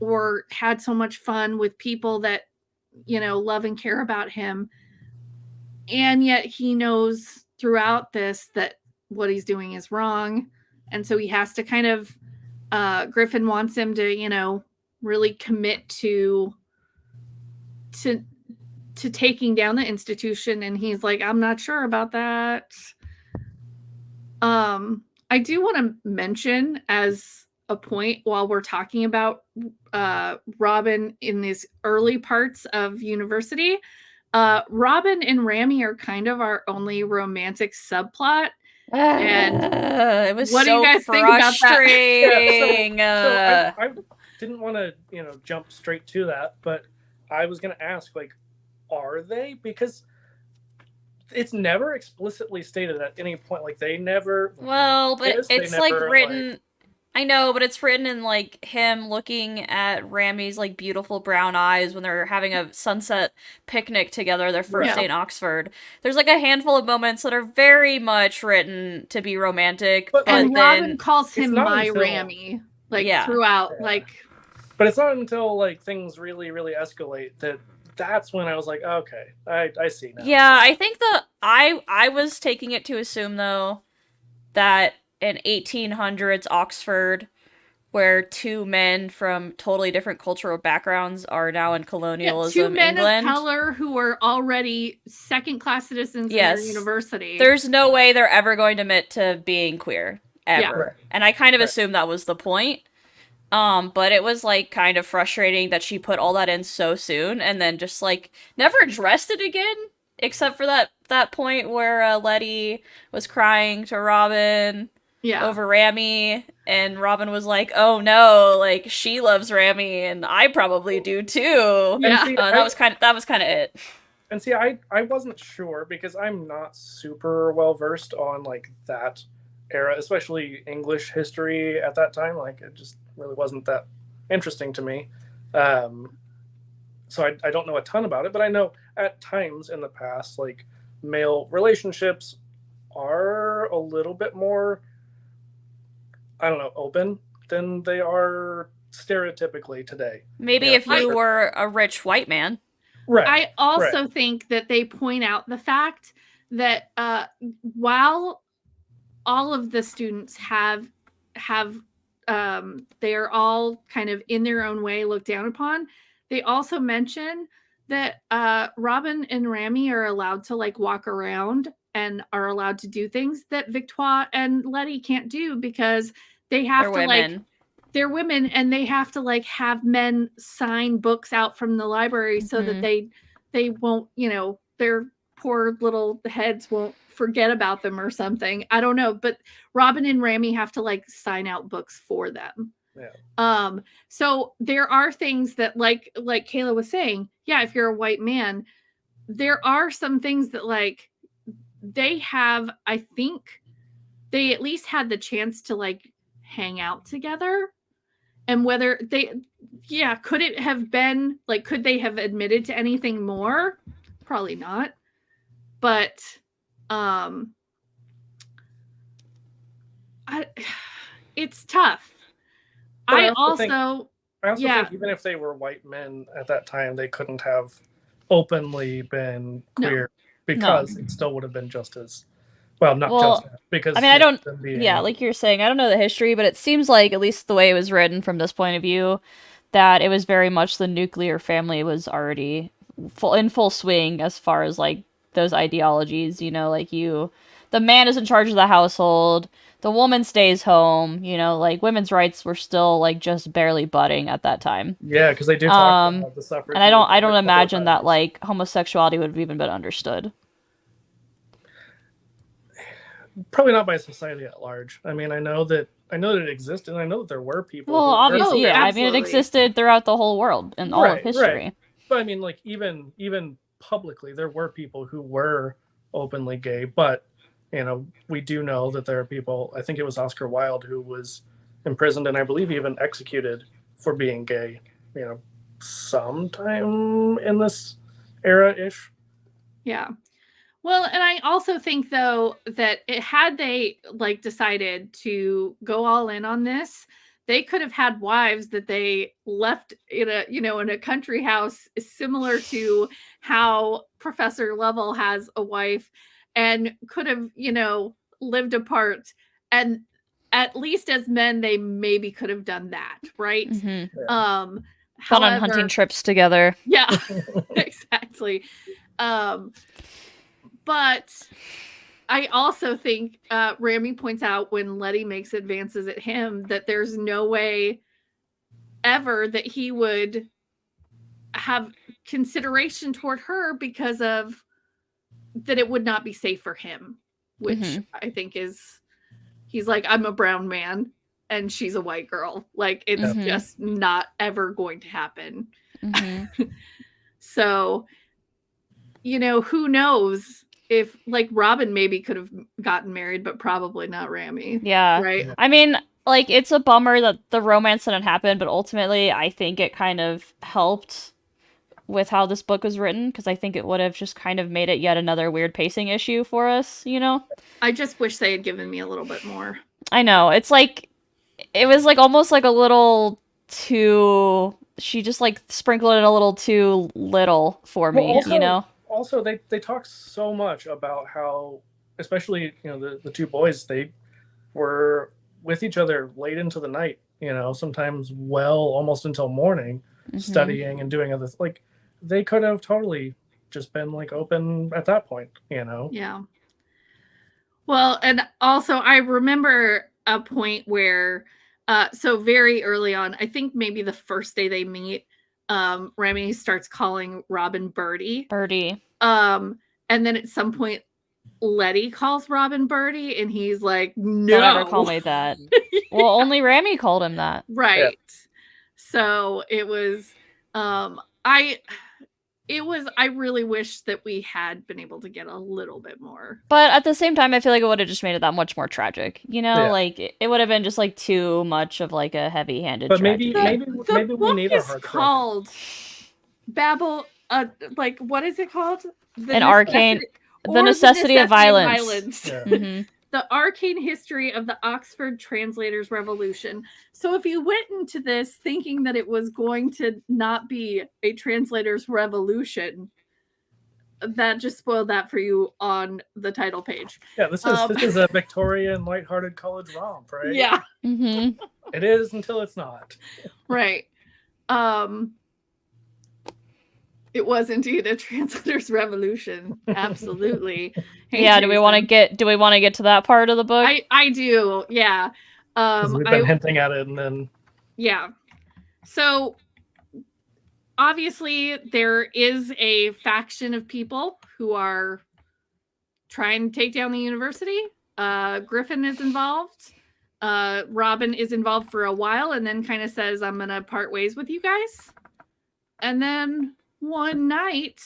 or had so much fun with people that, love and care about him. And yet he knows throughout this that what he's doing is wrong. And so he has to kind of, Griffin wants him to, really commit to taking down the institution. And he's like, I'm not sure about that. I do want to mention as a point while we're talking about Robin in these early parts of university, Robin and Rami are kind of our only romantic subplot. And it was what so do you guys frustrating. think about that? I didn't want to, jump straight to that, but I was going to ask, like, are they? Because it's never explicitly stated at any point. Like, they never. Well, but it's like written. I know, but it's written in like him looking at Rami's like beautiful brown eyes when they're having a sunset picnic together, their first day in Oxford. There's like a handful of moments that are very much written to be romantic. But and then Robin calls him my Rami, throughout, But it's not until like things really, really escalate that's when I was like, okay, I see now. Yeah, I think I was taking it to assume, though, that in 1800s Oxford, where two men from totally different cultural backgrounds are now in colonialism, two men England, of color who are already second-class citizens in their university. There's no way they're ever going to admit to being queer, ever. Yeah. Right. And I kind of assumed that was the point. But it was, like, kind of frustrating that she put all that in so soon and then just, like, never addressed it again, except for that point where Letty was crying to Robin over Rami, and Robin was like, oh no, like, she loves Rami, and I probably do too. Yeah. See, that was kind of it. And see, I wasn't sure, because I'm not super well versed on, like, that era, especially English history at that time. Like, it just really wasn't that interesting to me. So I don't know a ton about it, but I know at times in the past, like, male relationships are a little bit more, I don't know, open than they are stereotypically today. Maybe if you were a rich white man. Right. I also think that they point out the fact that while all of the students have they are all kind of in their own way looked down upon, they also mention that Robin and Rami are allowed to, like, walk around and are allowed to do things that Victoire and Letty can't do, because they have to women. Like, they're women, and they have to, like, have men sign books out from the library so that they won't, you know, their poor little heads won't forget about them or something. I don't know, but Robin and Rami have to, like, sign out books for them. Yeah. So there are things that, like Kayla was saying, yeah, if you're a white man, there are some things that, like, they have, I think they at least had the chance to, like, hang out together. And whether could it have been, like, could they have admitted to anything more? Probably not. But it's tough. I also think even if they were white men at that time, they couldn't have openly been queer, because it still would have been just as just because I mean, I don't like you're saying, I don't know the history, but it seems like, at least the way it was written from this point of view, that it was very much the nuclear family was already in full swing as far as, like, those ideologies, you know, like, the man is in charge of the household, the woman stays home, you know, like, women's rights were still, like, just barely budding at that time. Yeah, because they do talk about the suffrage. And I don't imagine that, like, homosexuality would have even been understood. Probably not by society at large. I mean, I know that it existed, and I know that there were people. Well, obviously, yeah. I mean, it existed throughout the whole world and all of history. Right. But I mean, like, even publicly, there were people who were openly gay. But, you know, we do know that there are people. I think it was Oscar Wilde who was imprisoned, and I believe even executed for being gay. You know, sometime in this era-ish. Yeah. Well, and I also think, though, that had they, like, decided to go all in on this, they could have had wives that they left in a country house, similar to how Professor Lovell has a wife, and could have, you know, lived apart. And at least as men, they maybe could have done that, right? Mm-hmm. Gone on hunting trips together. Yeah, exactly. But I also think Rami points out, when Letty makes advances at him, that there's no way ever that he would have consideration toward her, because of that it would not be safe for him, which I think is, he's like, I'm a brown man and she's a white girl. Like, it's just not ever going to happen. So, you know, who knows? If, like, Robin maybe could have gotten married, but probably not Rami. Yeah. Right? I mean, like, it's a bummer that the romance didn't happen, but ultimately I think it kind of helped with how this book was written, because I think it would have just kind of made it yet another weird pacing issue for us, you know? I just wish they had given me a little bit more. I know. It's like, it was, like, almost, like, a little too... She just, like, sprinkled it a little too little for me, you know? also they talk so much about how, especially the two boys, they were with each other late into the night. Sometimes almost until morning, studying and doing other like they could have totally just been like open at that point. Yeah. Well, and also I remember a point where, so very early on, I think maybe the first day they meet, Remy starts calling Robin Birdie. And then at some point, Letty calls Robin Birdie, and he's like, "No, don't ever call me that." Well, only Remy called him that, right? Yeah. So it was, I really wish that we had been able to get a little bit more. But at the same time, I feel like it would have just made it that much more tragic. Like it would have been just like too much of like a heavy-handed. But tragedy. maybe we need a hard called Babel. Like what is it called? The necessity of violence. Yeah. Mm-hmm. The arcane history of the Oxford Translators' Revolution. So if you went into this thinking that it was going to not be a translator's revolution, that just spoiled that for you on the title page. Yeah, this is a Victorian lighthearted college romp, right? Yeah. Mm-hmm. It is until it's not. Right. It was indeed a translator's revolution. Absolutely. Hey, yeah. Jason. Do we want to get to that part of the book? I do. Yeah. We've been hinting at it, and then. Yeah. So obviously there is a faction of people who are trying to take down the university. Griffin is involved. Robin is involved for a while, and then kind of says, "I'm gonna part ways with you guys." And then one night,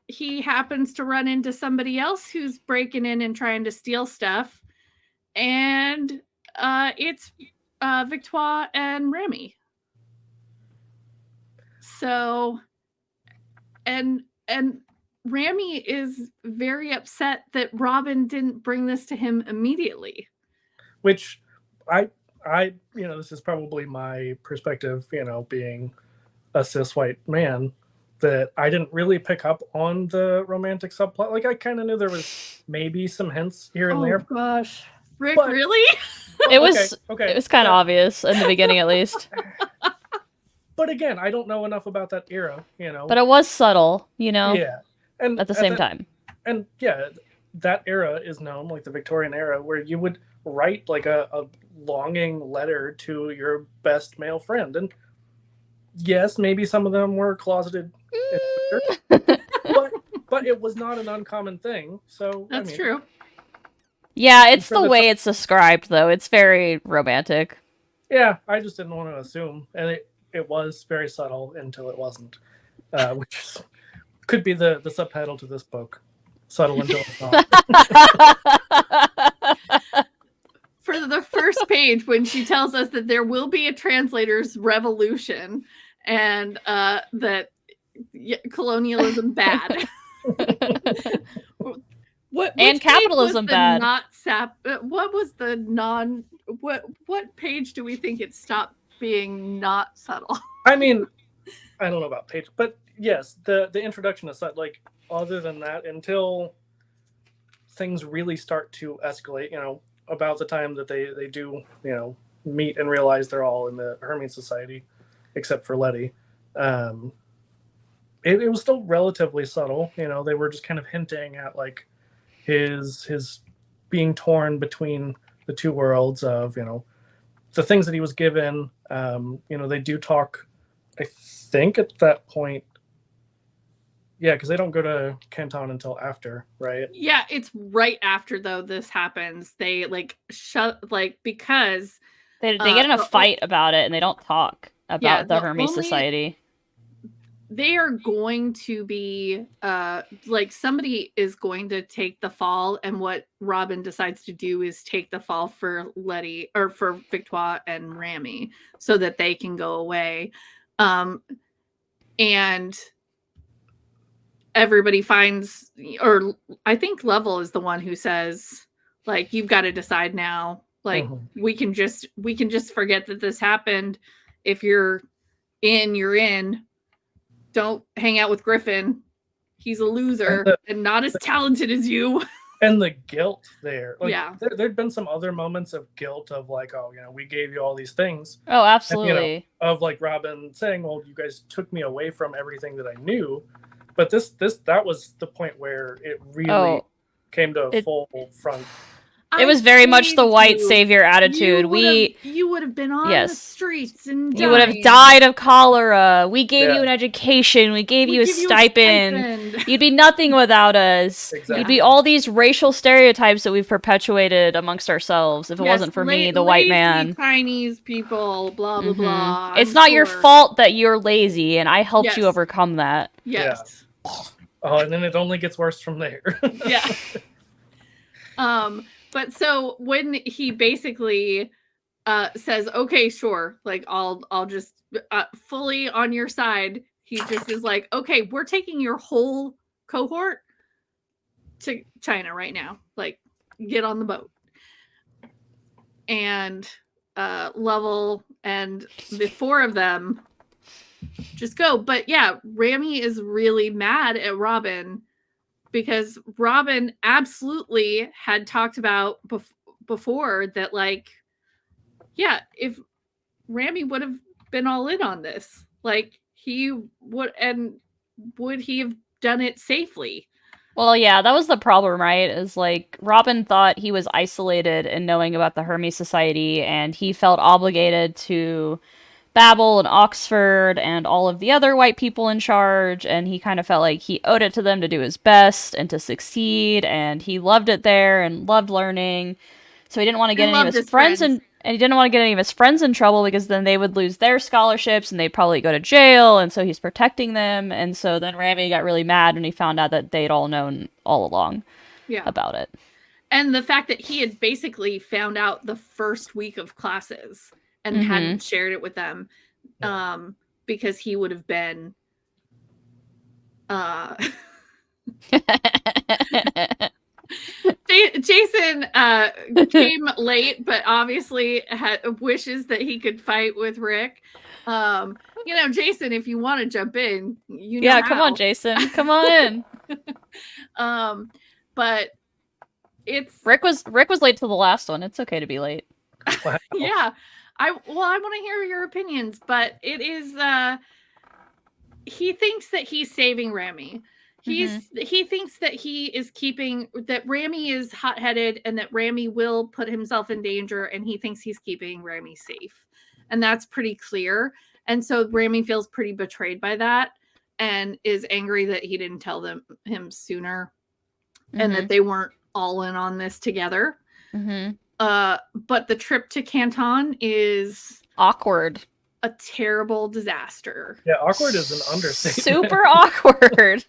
he happens to run into somebody else who's breaking in and trying to steal stuff. And it's Victoire and Remy. So, and Remy is very upset that Robin didn't bring this to him immediately. Which I this is probably my perspective, being a cis white man, that I didn't really pick up on the romantic subplot. Like I kind of knew there was maybe some hints here and there. Oh gosh, Rick, really? It was okay. It was kind of obvious in the beginning, at least. But again, I don't know enough about that era, But it was subtle, Yeah, and at the same time. And yeah, that era is known, like the Victorian era, where you would write like a longing letter to your best male friend, and yes, maybe some of them were closeted, but it was not an uncommon thing. So that's true. Yeah, it's the way it's described, though. It's very romantic. Yeah, I just didn't want to assume, and it was very subtle until it wasn't, which could be the subtitle to this book: "Subtle Until It's Not." For the first page, when she tells us that there will be a translator's revolution, and that colonialism bad. And capitalism bad. What was the what page do we think it stopped being not subtle? I mean, I don't know about page, but yes, the introduction is like, other than that, until things really start to escalate, about the time that they do, meet and realize they're all in the Hermes Society, except for Letty. It was still relatively subtle. They were just kind of hinting at like his being torn between the two worlds of, the things that he was given. They do talk, I think at that point. Yeah, because they don't go to Canton until after, right? Yeah, it's right after though this happens. They because they get in a fight about it, and they don't talk about the Hermes Society. They are going to be somebody is going to take the fall, and what Robin decides to do is take the fall for Letty or for Victoire and Remy so that they can go away. And everybody finds, or I think Level is the one who says, like, you've got to decide now. Like, we can just forget that this happened. If you're in, you're in. Don't hang out with Griffin. he's a loser and not as talented as you. And the guilt there. Like, yeah. There'd been some other moments of guilt of like, oh, we gave you all these things. Oh, absolutely. And, of like Robin saying, well, you guys took me away from everything that I knew. But that was the point where it really came to a full front. It was very much the white savior attitude. You would have been on the streets and dying. You would have died of cholera. We gave you an education. We gave you a stipend. You'd be nothing without us. Exactly. You'd be all these racial stereotypes that we've perpetuated amongst ourselves if it wasn't for me, the white man. Chinese people, blah, blah, blah. It's not your fault that you're lazy, and I helped you overcome that. Yes. Yeah. Oh, and then it only gets worse from there. Yeah. But so when he basically says, okay, sure, like I'll just fully on your side, he just is like, okay, we're taking your whole cohort to China right now. Like, get on the boat. And Lovell and the four of them just go. But yeah, Rami is really mad at Robin because Robin absolutely had talked about before that, like, yeah, if Rami would have been all in on this, like he would, and would he have done it safely? Well, yeah, that was the problem, right? Is like Robin thought he was isolated in knowing about the Hermes Society, and he felt obligated to Babel and Oxford and all of the other white people in charge, and he kind of felt like he owed it to them to do his best and to succeed, and he loved it there and loved learning. So he didn't want to get any of his friends and he didn't want to get any of his friends in trouble because then they would lose their scholarships and they'd probably go to jail, and so he's protecting them. And so then Rami got really mad when he found out that they'd all known all along about it. And the fact that he had basically found out the first week of classes and hadn't shared it with them, because he would have been Jason came late, but obviously wishes that he could fight with Rick. Jason, if you want to jump in, come on, Jason, come on in. But it's Rick was late to the last one. It's okay to be late. Wow. Yeah. I want to hear your opinions, but it is he thinks that he's saving Rami. He thinks that he is that Rami is hot-headed and that Rami will put himself in danger, and he thinks he's keeping Rami safe. And that's pretty clear. And so Rami feels pretty betrayed by that and is angry that he didn't tell him sooner and that they weren't all in on this together. But the trip to Canton is awkward. A terrible disaster. Yeah, awkward is an understatement. Super awkward.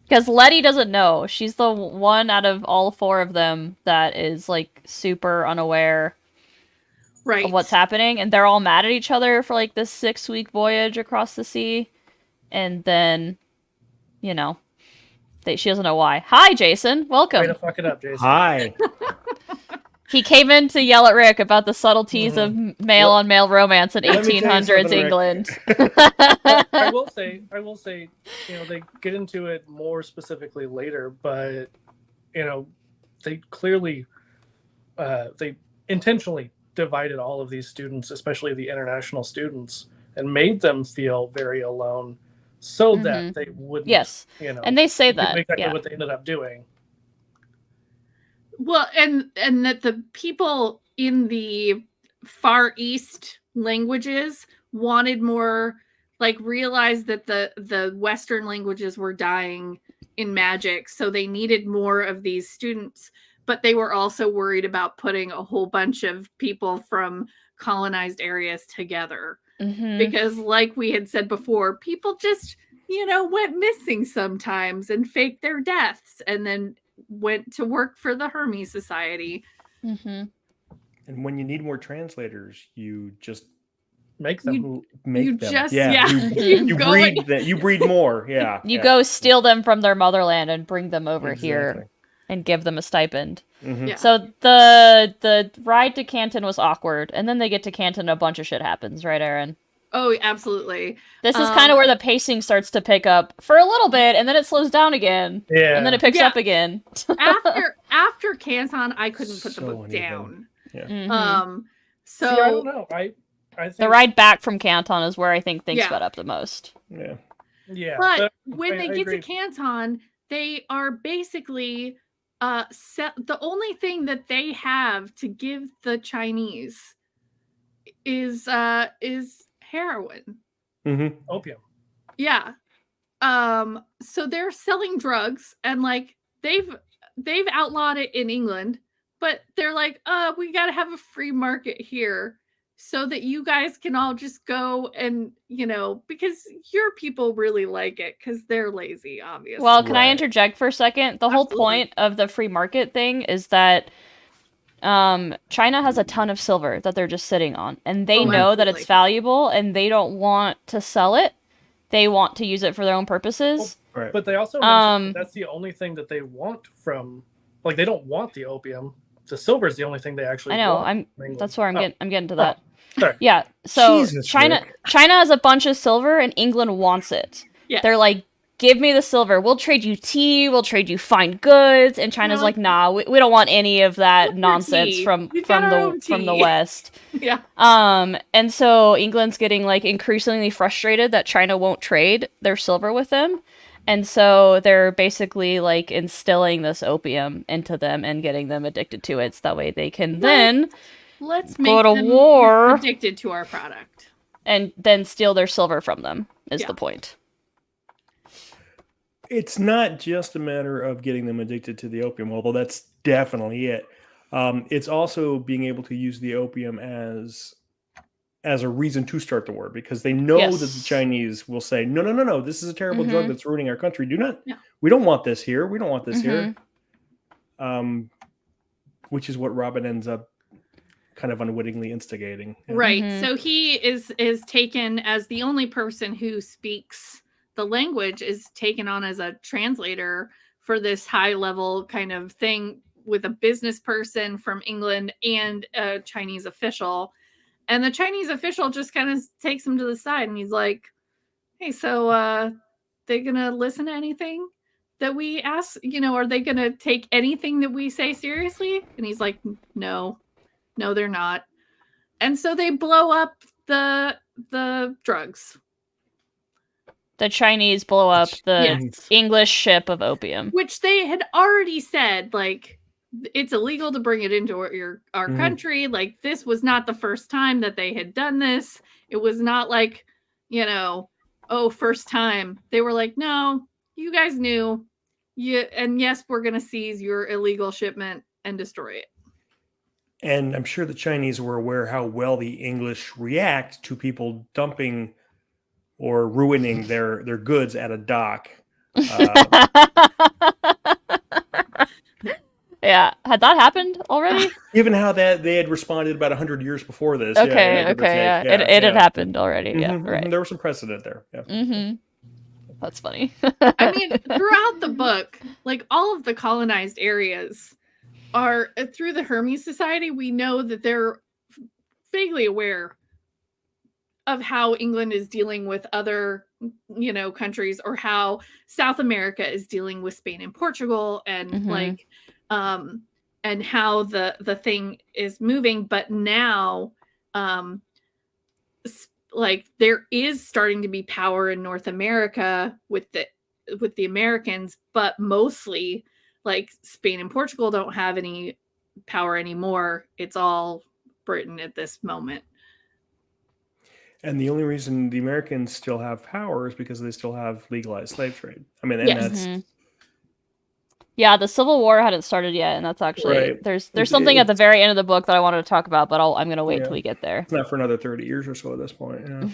Because Letty doesn't know. She's the one out of all four of them that is like super unaware of what's happening. And they're all mad at each other for like this 6-week voyage across the sea. And then, she doesn't know why. Hi, Jason. Welcome. Way to fuck it up, Jason. Hi. He came in to yell at Rick about the subtleties of male-on-male romance in 1800s England. I will say, they get into it more specifically later, but, they clearly, they intentionally divided all of these students, especially the international students, and made them feel very alone so that they wouldn't, and they say that. Exactly what they ended up doing. Well, and that the people in the Far East languages wanted more, like, realized that the Western languages were dying in magic, so they needed more of these students, but they were also worried about putting a whole bunch of people from colonized areas together. Because, like we had said before, people just, went missing sometimes and faked their deaths and then went to work for the Hermes Society. And when you need more translators, you just make them. You breed more. Yeah. You go steal them from their motherland and bring them over here and give them a stipend. So the ride to Canton was awkward, and then they get to Canton and a bunch of shit happens, right, Aaryn? Oh, absolutely. This is kind of where the pacing starts to pick up for a little bit, and then it slows down again. Yeah. And then it picks up again. after Canton, I couldn't put the book down. Yeah. Mm-hmm. So see, I don't know. I think the ride back from Canton is where I think things sped up the most. Yeah. Yeah. But when they get to Canton, they are basically the only thing that they have to give the Chinese is heroin. Mm-hmm. Opium. Yeah. So they're selling drugs, and like they've outlawed it in England, but they're like, we gotta have a free market here so that you guys can all just go and, because your people really like it because they're lazy, obviously. Well, can I interject for a second? The whole point of the free market thing is that China has a ton of silver that they're just sitting on, and they know that it's valuable, and they don't want to sell it. They want to use it for their own purposes. Well, but they also mentioned that's the only thing that they want from, like, they don't want the opium. The silver is the only thing they actually want. That's where I'm getting to that. Sorry. Yeah. So Jesus, China has a bunch of silver, and England wants it. Yes. They're like, give me the silver. We'll trade you tea. We'll trade you fine goods. And China's like, nah, we don't want any of that nonsense from the West. Yeah. And so England's getting like increasingly frustrated that China won't trade their silver with them. And so they're basically like instilling this opium into them and getting them addicted to it, so that way they can let's go make to them war addicted to our product. And then steal their silver from them is the point. It's not just a matter of getting them addicted to the opium, although that's definitely it. It's also being able to use the opium as a reason to start the war, because they know that the Chinese will say, no, this is a terrible drug that's ruining our country. We don't want this here. We don't want this here. Which is what Robin ends up kind of unwittingly instigating. Right. So he is taken as the only person who speaks the language, is taken on as a translator for this high level kind of thing with a business person from England and a Chinese official. And the Chinese official just kind of takes him to the side and he's like, hey, so they gonna listen to anything that we ask? Are they gonna take anything that we say seriously? And he's like, no, they're not. And so they blow up the drugs. The Chinese blow up the English ship of opium. Which they had already said, like, it's illegal to bring it into our country. Like, this was not the first time that they had done this. It was not like, first time. They were like, no, you guys knew. And yes, we're going to seize your illegal shipment and destroy it. And I'm sure the Chinese were aware how well the English react to people dumping or ruining their goods at a dock. Yeah, had that happened already? Given how that they had responded about 100 years before this. It had happened already. Yeah, right. There was some precedent there. Yeah. That's funny. I mean, throughout the book, like all of the colonized areas are through the Hermes Society. We know that they're vaguely aware of how England is dealing with other, countries, or how South America is dealing with Spain and Portugal, and and how the thing is moving. But now, like, there is starting to be power in North America with the Americans, but mostly like Spain and Portugal don't have any power anymore. It's all Britain at this moment. And the only reason the Americans still have power is because they still have legalized slave trade. I mean, and that's... Yeah, the Civil War hadn't started yet, and that's actually... There's something at the very end of the book that I wanted to talk about, but I'm going to wait till we get there. It's not for another 30 years or so at this point. Yeah.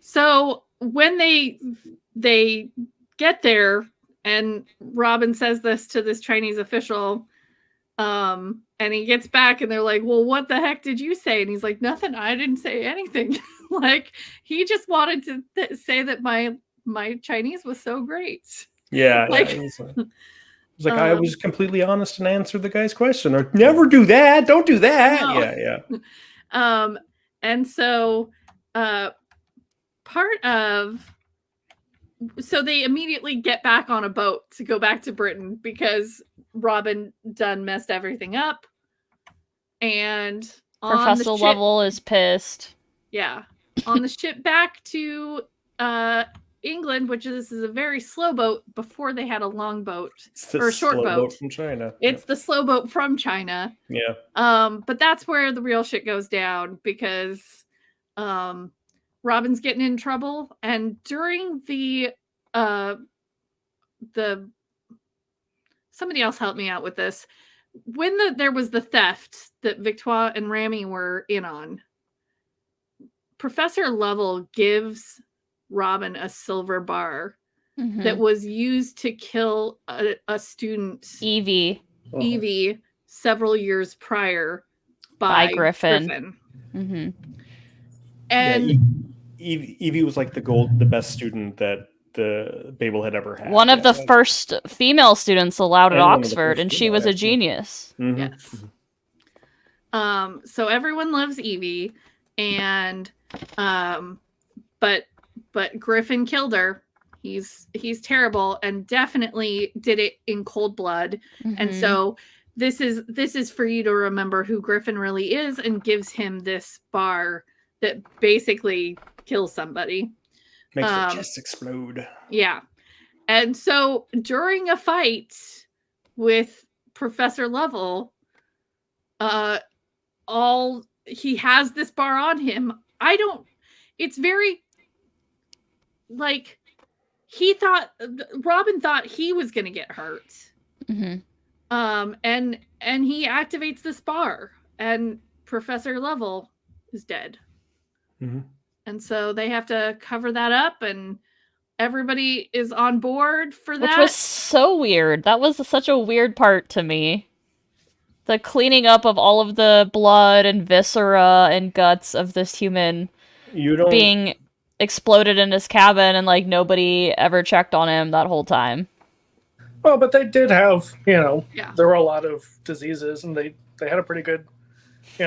So when they get there, and Robin says this to this Chinese official, and he gets back and they're like, well, what the heck did you say? And he's like, nothing. I didn't say anything. Like, he just wanted to say that my Chinese was so great. Yeah. It's like, I was completely honest and answered the guy's question. Or, never do that. Don't do that. No. Yeah. And so part of. So they immediately get back on a boat to go back to Britain because Robin done messed everything up. And Professor Lovell is pissed. Yeah. On the ship back to England, which is a very slow boat before they had a long boat or a short boat from China. It's the slow boat from China. Yeah. But that's where the real shit goes down because Robin's getting in trouble, and during the somebody else helped me out with this. When there was the theft that Victoire and Rami were in on, Professor Lovell gives Robin a silver bar that was used to kill a student, Evie, several years prior by Griffin. And Evie was like the best student that the Babel had ever had. One of the first female students allowed at Oxford, and she was a genius. Yes. So everyone loves Evie, and but Griffin killed her. He's terrible and definitely did it in cold blood. And so this is for you to remember who Griffin really is, and gives him this bar that basically kills somebody. Makes their chest explode. Yeah. And so during a fight with Professor Lovell, he has this bar on him. It's very like Robin thought he was going to get hurt. And he activates this bar, and Professor Lovell is dead. And so they have to cover that up, and everybody is on board for that. Which was so weird. That was such a weird part to me. The cleaning up of all of the blood and viscera and guts of this human being exploded in his cabin, and like nobody ever checked on him that whole time. Well, but they did have, there were a lot of diseases, and they had a pretty good,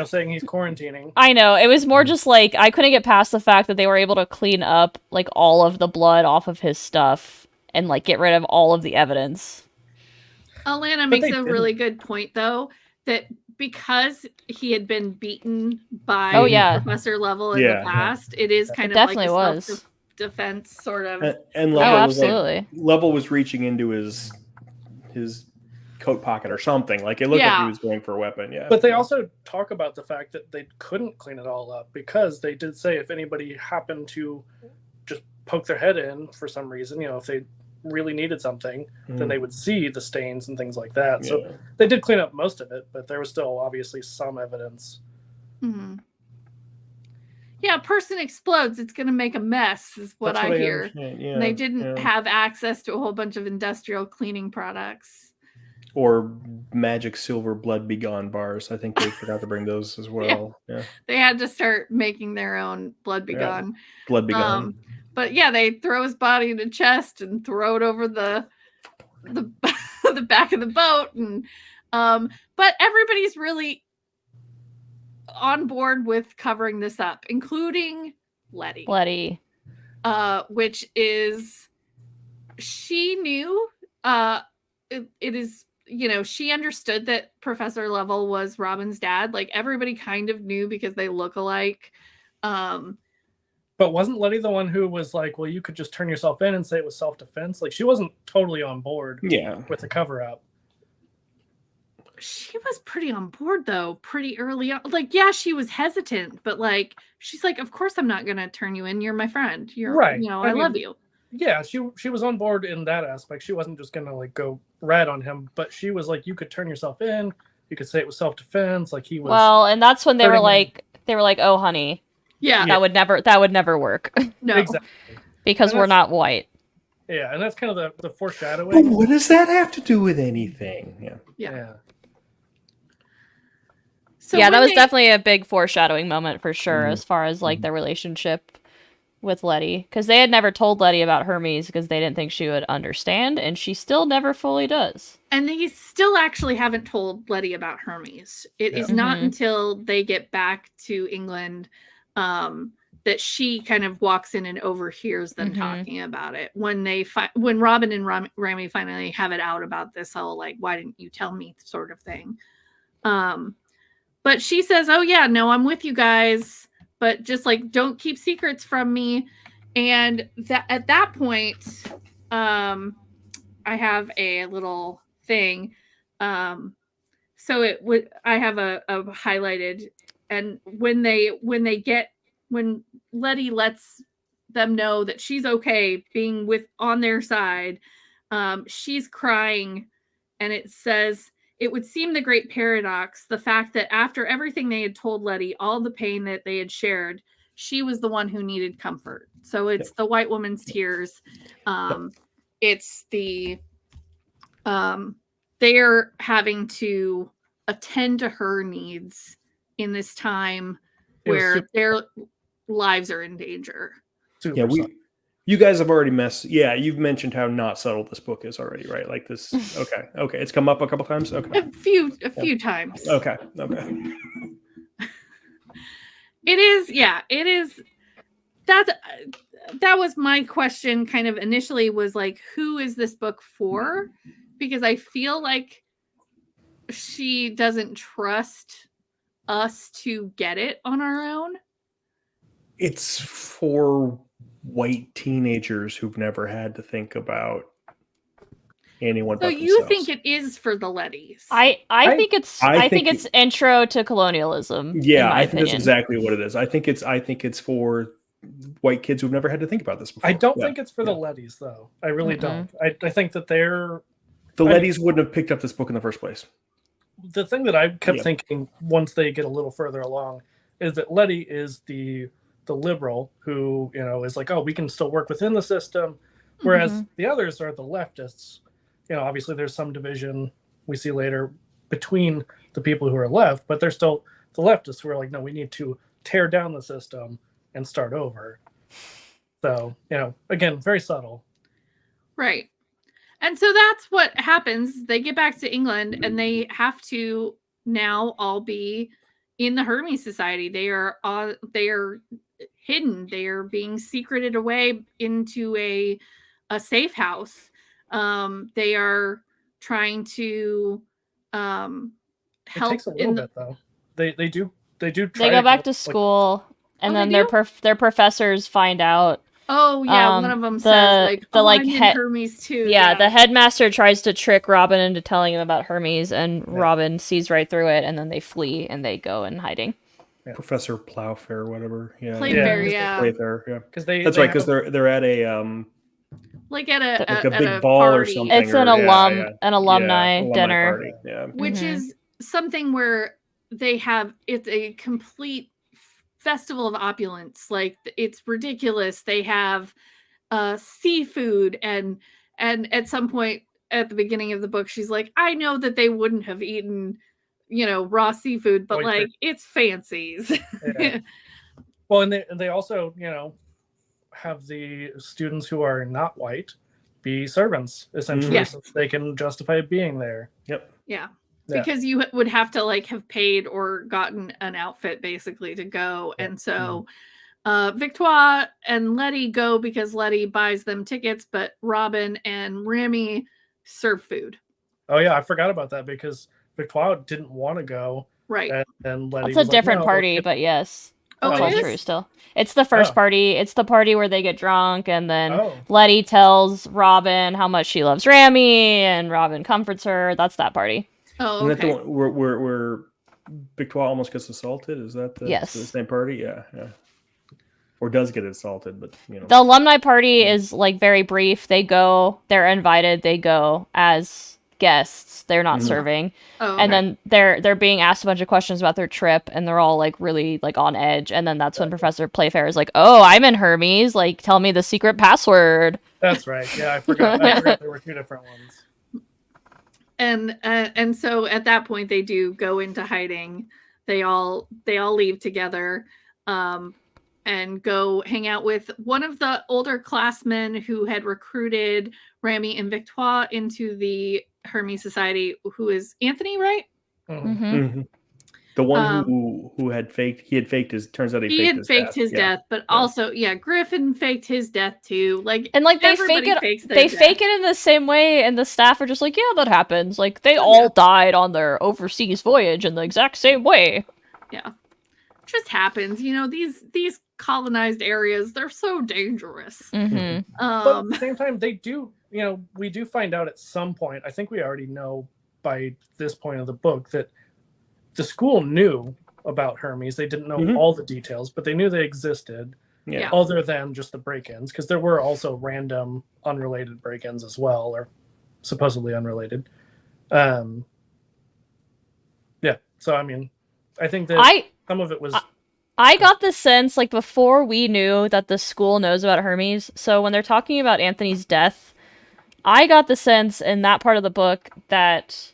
saying he's quarantining. I know. It was more just like, I couldn't get past the fact that they were able to clean up like all of the blood off of his stuff and like get rid of all of the evidence. Alana makes a really good point, though, that because he had been beaten by Professor Lovell in the past, it is kind of definitely like a was self-defense sort of. And Lovell was reaching into his coat pocket or something. Like it looked like he was going for a weapon. Yeah. But they also talk about the fact that they couldn't clean it all up because they did say if anybody happened to just poke their head in for some reason, if they really needed something, then they would see the stains and things like that. So they did clean up most of it, but there was still obviously some evidence. Yeah, a person explodes, it's going to make a mess, is what I hear. Yeah, they didn't have access to a whole bunch of industrial cleaning products. Or magic silver blood be gone bars. I think they forgot to bring those as well. Yeah. They had to start making their own blood be gone. Blood be gone. But yeah, they throw his body in a chest and throw it over the the back of the boat, and but everybody's really on board with covering this up, including Letty. Which is, she knew it is, she understood that Professor Lovell was Robin's dad. Like everybody kind of knew because they look alike. But wasn't Letty the one who was like, well, you could just turn yourself in and say it was self-defense? Like she wasn't totally on board with the cover-up. She was pretty on board though, pretty early on. Like, she was hesitant, but like, she's like, of course I'm not going to turn you in. You're my friend. You're right. I love you. Yeah, she was on board in that aspect. She wasn't just going to like go rat on him, but she was like, you could turn yourself in. You could say it was self-defense. Like he was. Well, and that's when they were like, oh, honey. Yeah. That would never work. No. Exactly. Because we're not white. Yeah, and that's kind of the foreshadowing. But what does that have to do with anything? Yeah. So that was definitely a big foreshadowing moment for sure, as far as like their relationship with Letty. Because they had never told Letty about Hermes because they didn't think she would understand, and she still never fully does. And they still actually haven't told Letty about Hermes. It is not until they get back to England that she kind of walks in and overhears them talking about it when when Robin and Rami finally have it out about this whole like, why didn't you tell me sort of thing. But she says, oh yeah, no, I'm with you guys, but just like, don't keep secrets from me. And that at that point, I have a little thing. So I have a highlighted, and when Letty lets them know that she's okay being on their side, she's crying, and it says, it would seem the great paradox, the fact that after everything they had told Letty, all the pain that they had shared, she was the one who needed comfort. So it's the white woman's tears. It's the they're having to attend to her needs in this time where their lives are in danger. You guys have already you've mentioned how not subtle this book is already, right? Like this. Okay. It's come up a couple times. Okay. A few times. Okay. It is. That was my question kind of initially, was like, who is this book for? Because I feel like she doesn't trust us to get it on our own. It's for white teenagers who've never had to think about anyone but themselves. You think it is for the Lettys? I think it's intro to colonialism. Yeah, I think that's exactly what it is. I think it's for white kids who've never had to think about this before. I don't think it's for the Lettys, though. I really don't. I think that the Lettys wouldn't have picked up this book in the first place. The thing that I kept thinking once they get a little further along is that Letty is the liberal who, is like, oh, we can still work within the system, whereas the others are the leftists. Obviously there's some division we see later between the people who are left, but they're still the leftists who are like, no, we need to tear down the system and start over. So, again, very subtle. Right. And so that's what happens. They get back to England and they have to now all be in the Hermes Society. They are hidden. They are being secreted away into a safe house. They are trying to help. It takes a little bit though. They do. They go back to school, and then their professors find out. Oh yeah, one of them says I'm in Hermes too. Yeah, the headmaster tries to trick Robin into telling him about Hermes, and Robin sees right through it, and then they flee and they go in hiding. Yeah. Professor Playfair, whatever. Yeah, Playfair, Playfair, yeah. Because because they're at a like at a big ball party. or something. It's an alumni dinner, party. Yeah. Which is something where it's a complete festival of opulence. Like, it's ridiculous. They have seafood, and at some point at the beginning of the book, she's like, I know that they wouldn't have eaten raw seafood, but it's fancies. Yeah. Well, and they also have the students who are not white be servants, essentially, so they can justify being there. Yeah. Because you would have to have paid or gotten an outfit basically to go. And so Victoire and Letty go because Letty buys them tickets, but Robin and Remy serve food. Oh yeah, I forgot about that because Victoire didn't want to go. Right. And Letty It's a different party, but yes. Oh, that's true still. It's the first party. It's the party where they get drunk, and then Letty tells Robin how much she loves Remy, and Robin comforts her. That's that party. Oh, okay. Isn't that the one where Victoire almost gets assaulted? Is that the same party? Yeah. Or does get assaulted, but The alumni party is very brief. They're invited, they go as guests. They're not serving. Oh, okay. And then they're being asked a bunch of questions about their trip, and they're all really on edge. And then that's when Professor Playfair is like, "Oh, I'm in Hermes. Tell me the secret password." That's right. Yeah, I forgot there were two different ones. And so at that point they do go into hiding. They all leave together and go hang out with one of the older classmen who had recruited Remy and Victoire into the Hermes Society, who is Anthony, right? The one who had faked his turns out he had faked his death, but also Griffin faked his death too. Like, and like they fake it in the same way, and the staff are just like, yeah, that happens. Like they all died on their overseas voyage in the exact same way. Yeah, it just happens. You know, these colonized areas, they're so dangerous. Mm-hmm. But at the same time, they do. You know, we do find out at some point. I think we already know by this point of the book that the school knew about Hermes. They didn't know all the details, but they knew they existed, other than just the break-ins, because there were also random, unrelated break-ins as well, or supposedly unrelated. Yeah. So, I mean, I think that some of it was... I got the sense, like, before we knew that the school knows about Hermes, so when they're talking about Anthony's death, I got the sense in that part of the book that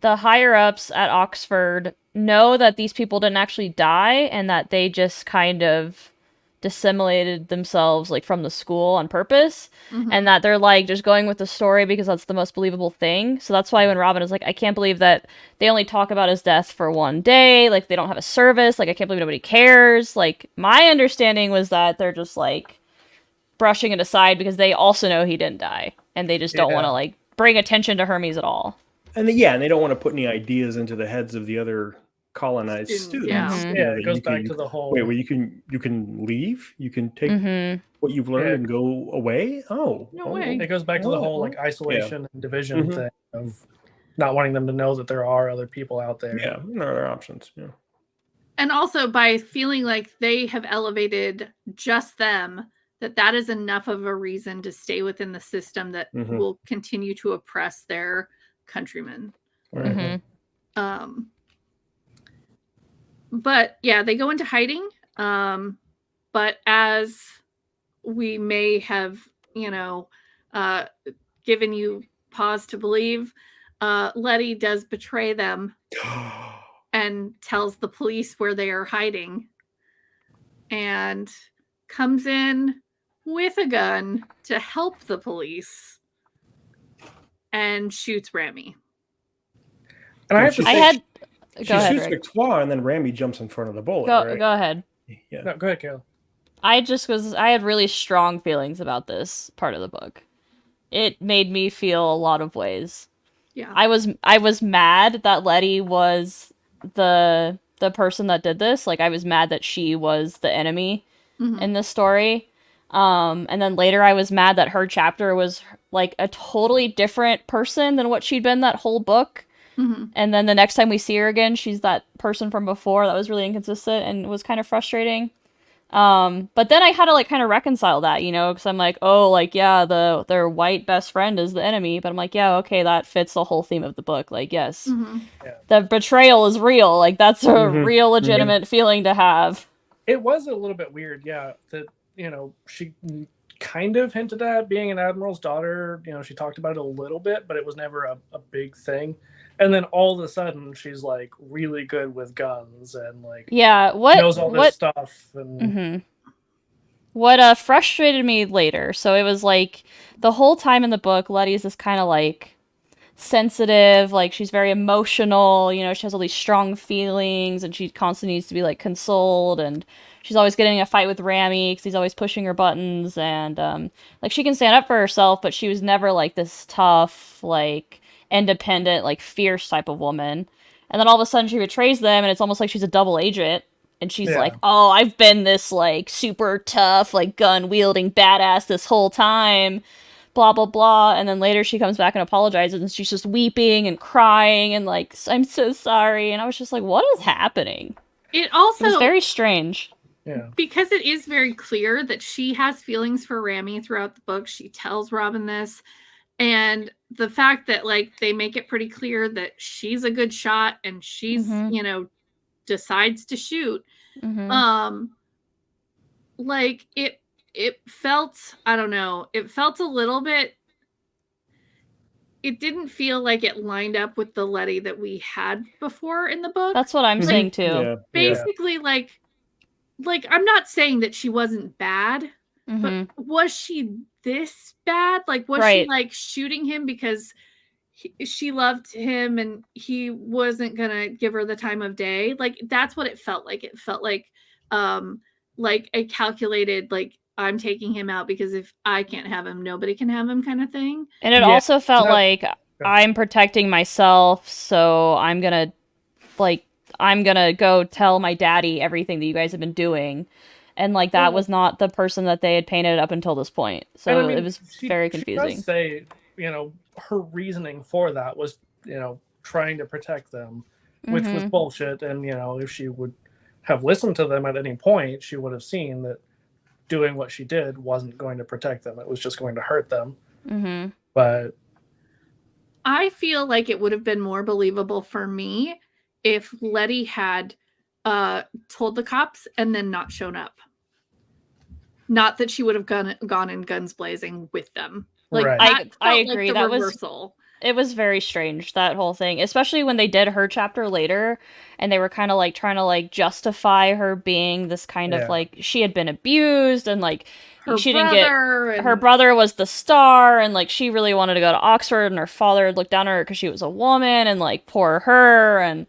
the higher-ups at Oxford know that these people didn't actually die and that they just kind of dissimulated themselves, like, from the school on purpose, and that they're, like, just going with the story because that's the most believable thing. So that's why when Robin is like, I can't believe that they only talk about his death for one day, like, they don't have a service, like, I can't believe nobody cares. Like, my understanding was that they're just, like, brushing it aside because they also know he didn't die, and they just don't want to, like, bring attention to Hermes at all. And they don't want to put any ideas into the heads of the other colonized students. It goes back to the whole... Wait, well, you can leave? You can take what you've learned and go away? Oh. No way. It goes back to the whole, like, isolation and division thing of not wanting them to know that there are other people out there. Yeah, there are other options. Yeah. And also by feeling like they have elevated just them, that is enough of a reason to stay within the system that will continue to oppress their countrymen. But yeah, they go into hiding. But as we may have, given you pause to believe, Letty does betray them and tells the police where they are hiding, and comes in with a gun to help the police and shoots Rami. And I have to say, she shoots Victoire, and then Rami jumps in front of the bullet. Go ahead. Yeah. No, go ahead, Kayla. I had really strong feelings about this part of the book. It made me feel a lot of ways. Yeah. I was mad that Letty was the person that did this. Like, I was mad that she was the enemy in this story. And then later I was mad that her chapter was like a totally different person than what she'd been that whole book. And then the next time we see her again, she's that person from before. That was really inconsistent and was kind of frustrating. But then I had to like kind of reconcile that, because I'm like, oh, like, yeah, their white best friend is the enemy, but I'm like, yeah, okay, that fits the whole theme of the book. Like, yes, the betrayal is real. Like, that's a real legitimate feeling to have. It was a little bit weird, that she kind of hinted at being an admiral's daughter. She talked about it a little bit, but it was never a big thing. And then all of a sudden, she's like really good with guns and like knows all this stuff. And what frustrated me later. So it was like the whole time in the book, Letty's this kind of like sensitive, like she's very emotional. She has all these strong feelings, and she constantly needs to be like consoled. And she's always getting in a fight with Rami because he's always pushing her buttons. And like she can stand up for herself, but she was never like this tough, like independent, like fierce type of woman. And then all of a sudden she betrays them, and it's almost like she's a double agent, and she's like, oh, I've been this like super tough, like gun wielding badass this whole time, blah blah blah. And then later she comes back and apologizes, and she's just weeping and crying and like, I'm so sorry. And I was just like, what is happening? It was very strange. Yeah, because it is very clear that she has feelings for Rami throughout the book. She tells Robin this. And the fact that like they make it pretty clear that she's a good shot and she's decides to shoot, like it felt, I don't know, it felt a little bit, it didn't feel like it lined up with the Letty that we had before in the book. That's what I'm saying too. Basically, like I'm not saying that she wasn't bad, but was she this bad? Like, was she like shooting him because she loved him and he wasn't gonna give her the time of day. Like that's what it felt like. It felt like a calculated, like, I'm taking him out because if I can't have him, nobody can have him kind of thing. And it also felt like I'm protecting myself, so I'm gonna go tell my daddy everything that you guys have been doing. And like that was not the person that they had painted up until this point. So I mean, it was very confusing. She does say, her reasoning for that was, trying to protect them, which was bullshit. And, if she would have listened to them at any point, she would have seen that doing what she did wasn't going to protect them. It was just going to hurt them. Mm-hmm. But I feel like it would have been more believable for me if Letty had told the cops and then not shown up. Not that she would have gone in guns blazing with them. Like right. I agree. Like it was very strange, that whole thing, especially when they did her chapter later and they were kind of like trying to like justify her being this kind of like she had been abused and like she didn't get her brother was the star and like she really wanted to go to Oxford and her father looked down on her because she was a woman and like poor her and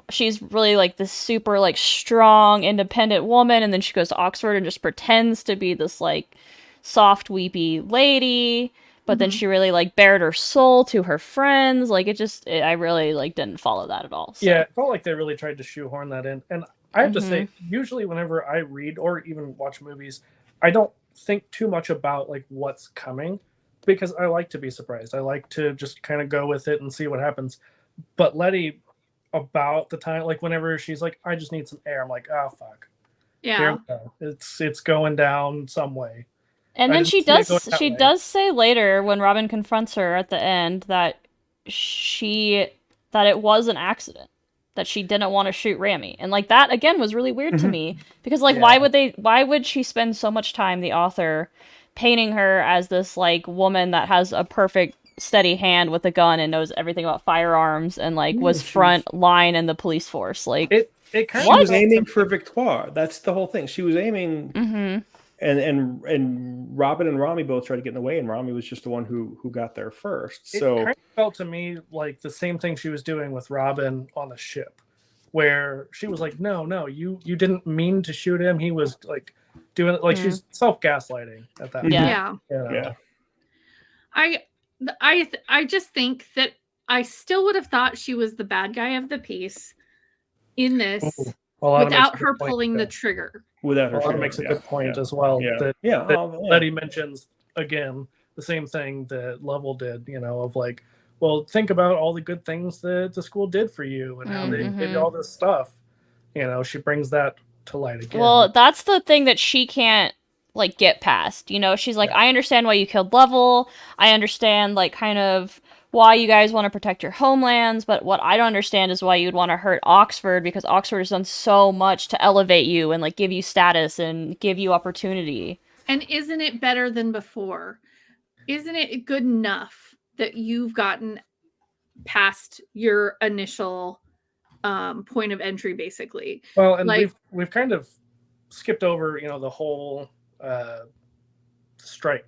she's really like this super like strong independent woman and then she goes to Oxford and just pretends to be this like soft weepy lady. But then she really like bared her soul to her friends. Like I really like didn't follow that at all. So. Yeah, it felt like they really tried to shoehorn that in. And I have to say, usually whenever I read or even watch movies, I don't think too much about like what's coming because I like to be surprised. I like to just kind of go with it and see what happens. But Letty, about the time, like whenever she's like, I just need some air, I'm like, oh fuck. Yeah. Here we go. It's going down some way. And then she does say later when Robin confronts her at the end that it was an accident, that she didn't want to shoot Rami. And like that again was really weird to me because like why would she spend so much time, the author, painting her as this like woman that has a perfect steady hand with a gun and knows everything about firearms and like was front line in the police force. Like she was aiming for Victoire. That's the whole thing. She was aiming And Robin and Rami both tried to get in the way, and Rami was just the one who got there first. So it kind of felt to me like the same thing she was doing with Robin on the ship, where she was like, "No, you didn't mean to shoot him. He was like doing it." Like she's self-gaslighting at that point. Yeah. I just think that I still would have thought she was the bad guy of the piece in this without her pulling the trigger. Without her, Alana makes a good point as well. That Letty mentions again the same thing that Lovell did. Of like, well, think about all the good things that the school did for you and how they did all this stuff. She brings that to light again. Well, that's the thing that she can't like get past. She's like, I understand why you killed Lovell. I understand like kind of why you guys want to protect your homelands, but what I don't understand is why you'd want to hurt Oxford, because Oxford has done so much to elevate you and like give you status and give you opportunity. And isn't it better than before? Isn't it good enough that you've gotten past your initial point of entry, basically? Well, and like, we've kind of skipped over, the whole strike,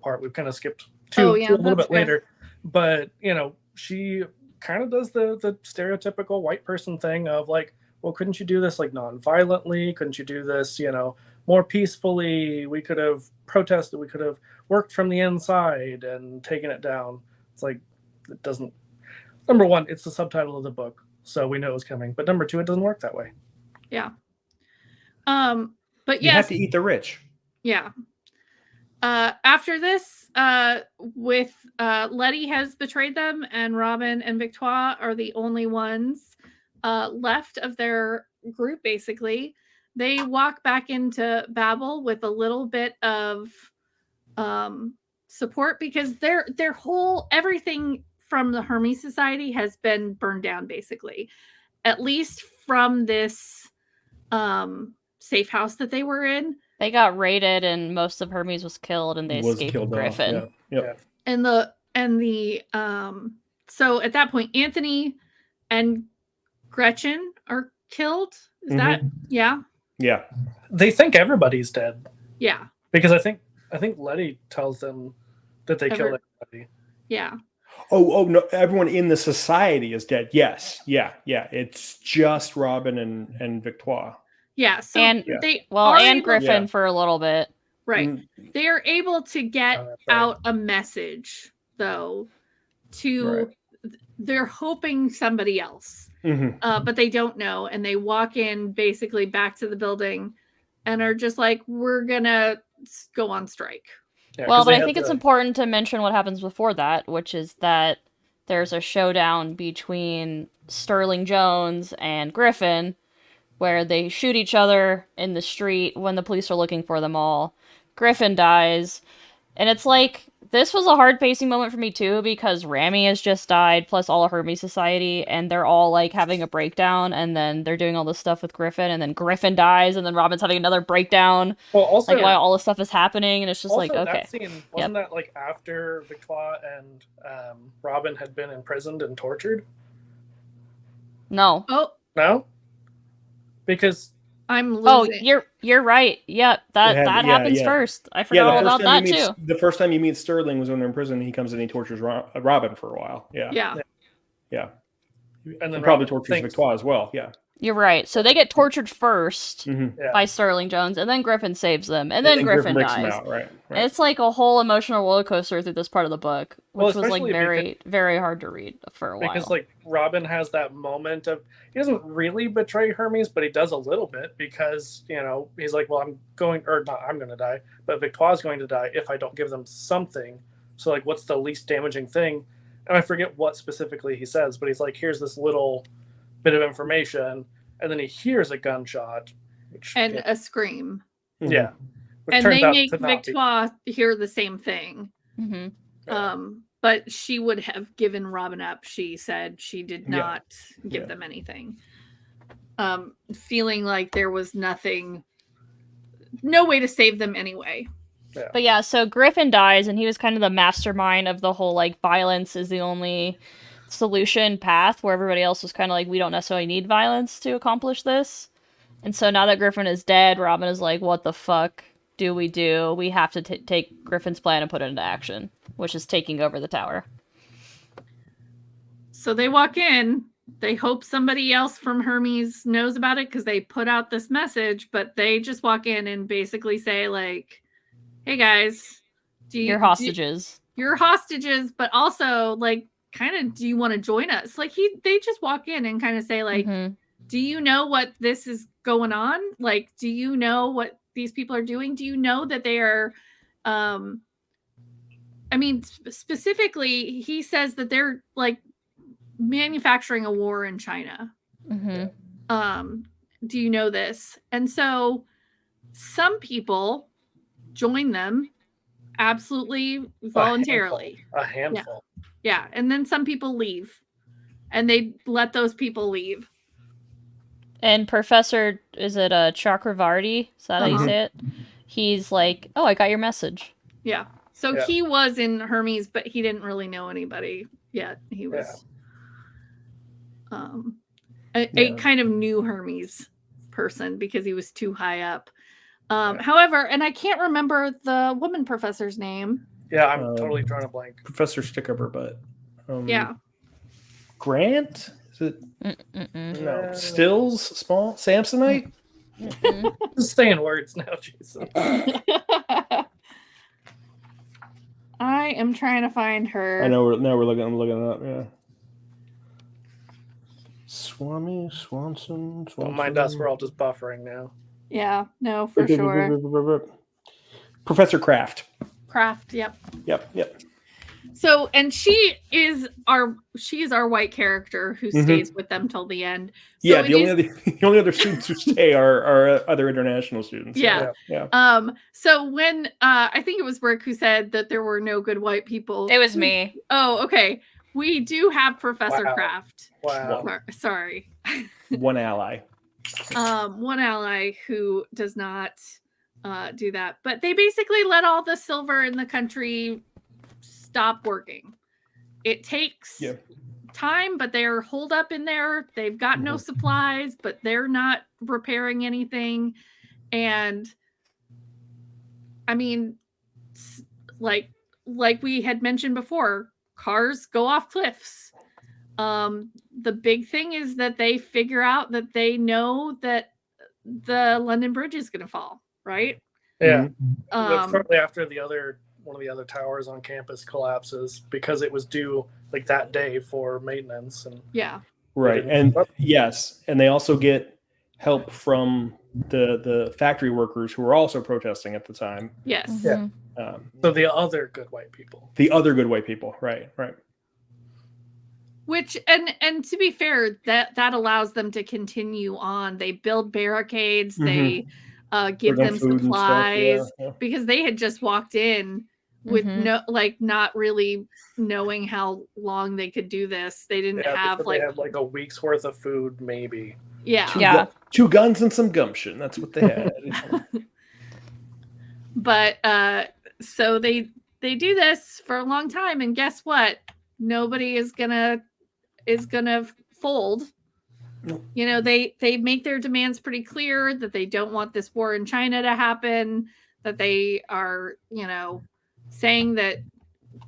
part. We've kind of skipped to a little bit later. But, she kind of does the stereotypical white person thing of like, well, couldn't you do this like non-violently? Couldn't you do this, more peacefully? We could have protested. We could have worked from the inside and taken it down. It's like, it doesn't. Number one, it's the subtitle of the book, so we know it was coming. But number two, it doesn't work that way. Yeah. But you have to eat the rich. Yeah. After this, with Letty has betrayed them, and Robin and Victoire are the only ones left of their group. Basically, they walk back into Babel with a little bit of support because their whole everything from the Hermes Society has been burned down, basically, at least from this safe house that they were in. They got raided and most of Hermes was killed and they escaped the Griffin. And the so at that point Anthony and Gretchen are killed. Is that yeah? They think everybody's dead. Yeah. Because I think Letty tells them that they killed everybody. Yeah. Oh no! Everyone in the society is dead. Yes, yeah. It's just Robin and Victoire. Yeah. So and they and Griffin for a little bit. Right. They are able to get out a message, though, to they're hoping somebody else, but they don't know. And they walk in basically back to the building and are just like, we're going to go on strike. Yeah, well, but I think it's important to mention what happens before that, which is that there's a showdown between Sterling Jones and Griffin where they shoot each other in the street when the police are looking for them all. Griffin dies, and it's like, this was a hard-pacing moment for me too, because Rami has just died, plus all of Hermes Society, and they're all, like, having a breakdown, and then they're doing all this stuff with Griffin, and then Griffin dies, and then Robin's having another breakdown, well, also, like, while all this stuff is happening, and it's just also, like, okay. That scene, wasn't that, like, after Victoire and Robin had been imprisoned and tortured? No. Oh. No? Because... I'm losing. Oh, you're right. Yeah, that happens first. I forgot all about that too. The first time you meet Sterling was when they're in prison. He comes in and he tortures Robin for a while. Yeah. And then probably tortures Victoire as well. Yeah. You're right. So they get tortured first by Sterling Jones, and then Griffin saves them, and then Griffin dies. Out, right. And it's like a whole emotional roller coaster through this part of the book, which was like very hard to read for a while. Because like Robin has that moment of, he doesn't really betray Hermes, but he does a little bit, because he's like, well, I'm going to die, but Victoire's going to die if I don't give them something. So like, what's the least damaging thing? And I forget what specifically he says, but he's like, here's this little bit of information, and then he hears a gunshot and a scream. Yeah. And they make Victoire hear the same thing. But she would have given Robin up. She said she did not give them anything. Feeling like there was no way to save them anyway. Yeah. But yeah, so Griffin dies, and he was kind of the mastermind of the whole, like, violence is the only solution path, where everybody else was kind of like, we don't necessarily need violence to accomplish this. And so now that Griffin is dead, Robin is like, what the fuck do? We have to take Griffin's plan and put it into action, which is taking over the tower. So they walk in. They hope somebody else from Hermes knows about it, because they put out this message, but they just walk in and basically say, like, hey guys, you're hostages. You're hostages, but also, like, kind of, do you want to join us? Like, they just walk in and kind of say, like, do you know what this is going on? Like, do you know what these people are doing? Do you know that they are, specifically, he says that they're, like, manufacturing a war in China. Do you know this? And so some people join them absolutely voluntarily. A handful. Yeah. And then some people leave, and they let those people leave. And Professor, is it Chakravarti? Is that how you say it? He's like, oh, I got your message. Yeah. So he was in Hermes, but he didn't really know anybody yet. He was a kind of new Hermes person, because he was too high up. However, and I can't remember the woman professor's name. Yeah, I'm totally drawing a blank. Professor Stickuber, but Grant? Is it? No. Stills? Small? Samsonite? Just saying words now, Jesus. I am trying to find her. I know. I'm looking it up. Yeah. Swanson. Don't mind us. We're all just buffering now. Yeah. No, for sure. Professor Kraft. Yep. Yep. So, and she is our white character who stays with them till the end. So the only other students who stay are other international students. Yeah. So when I think it was Rick who said that there were no good white people. It was me. Oh, okay. We do have Professor Kraft. Wow. Sorry. One ally. One ally who does not do that. But they basically let all the silver in the country stop working. It takes time, but they're holed up in there. They've got no supplies, but they're not repairing anything. And I mean, like we had mentioned before, cars go off cliffs. The big thing is that they figure out that they know that the London Bridge is going to fall, right? Yeah. Shortly after one of the other towers on campus collapses because it was due like that day for maintenance. And right. And yes, and they also get help from the factory workers who were also protesting at the time. Yes. Mm-hmm. Yeah. So the other good white people. Right. Which and to be fair, that allows them to continue on. They build barricades. They give them supplies because they had just walked in with not really knowing how long they could do this. They didn't have they had like a week's worth of food, maybe. Yeah. Two guns and some gumption. That's what they had. But so they do this for a long time, and guess what? Nobody is gonna fold. You know, they make their demands pretty clear that they don't want this war in China to happen, that they are, saying that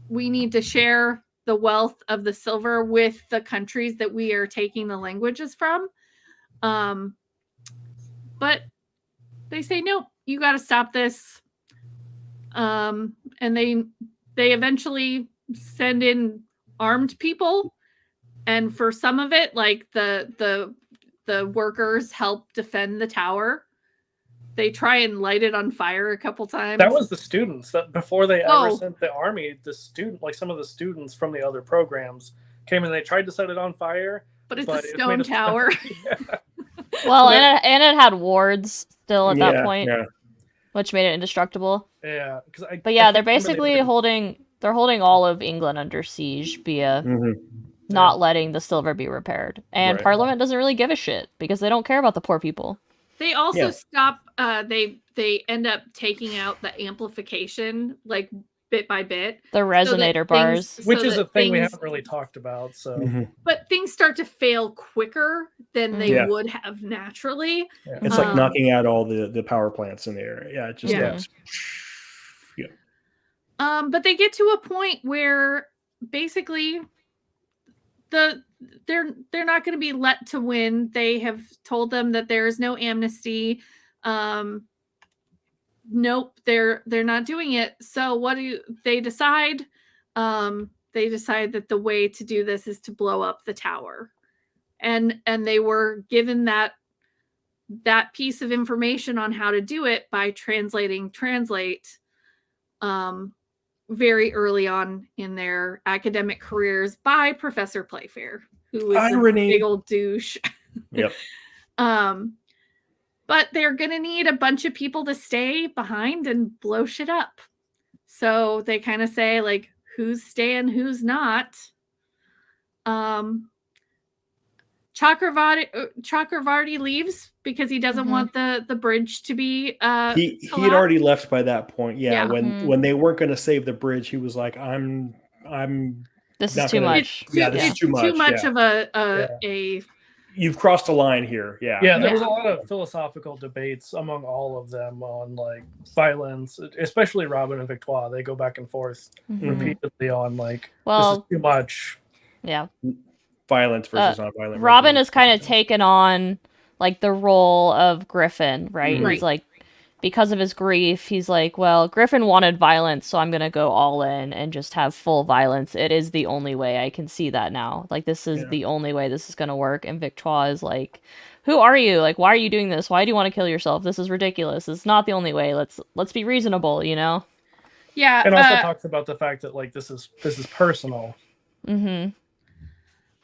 we need to share the wealth of the silver with the countries that we are taking the languages from. But they say, nope, you got to stop this. And they eventually send in armed people. And for some of it, like the workers help defend the tower. They try and light it on fire a couple times. That was the students that before they ever sent the army, some of the students from the other programs came and they tried to set it on fire. But it's a stone tower. Well, and it had wards still at that point, which made it indestructible. Yeah, they're basically holding all of England under siege via not letting the silver be repaired, and Parliament doesn't really give a shit because they don't care about the poor people. They also stop. They end up taking out the amplification, like bit by bit. The resonator bars, which is a thing we haven't really talked about. So, but things start to fail quicker than they would have naturally. Yeah. It's like knocking out all the power plants in the area. Yeah, it just but they get to a point where basically they're not going to be let to win. They have told them that there is no amnesty. Nope, they're not doing it. So what do they decide? They decide that the way to do this is to blow up the tower. And they were given that piece of information on how to do it by Translate very early on in their academic careers by Professor Playfair, who was a big old douche. Yep. But they're going to need a bunch of people to stay behind and blow shit up. So they kind of say, like, who's staying, who's not. Chakravarti leaves because he doesn't want the bridge to be he had already left by that point. When they weren't going to save the bridge, he was like, this is too much. This is too much. Too much of a you've crossed a line here. There was a lot of philosophical debates among all of them on like violence, especially Robin and Victoire. They go back and forth repeatedly on like, this is too much. Yeah. Violence versus non-violent. Robin has kind of taken on like the role of Griffin, right? He's like, because of his grief, he's like, well, Griffin wanted violence, so I'm going to go all in and just have full violence. It is the only way. I can see that now. Like, this is the only way this is going to work. And Victoire is like, who are you? Like, why are you doing this? Why do you want to kill yourself? This is ridiculous. It's not the only way. Let's be reasonable, you know? Yeah. And also talks about the fact that like this is personal.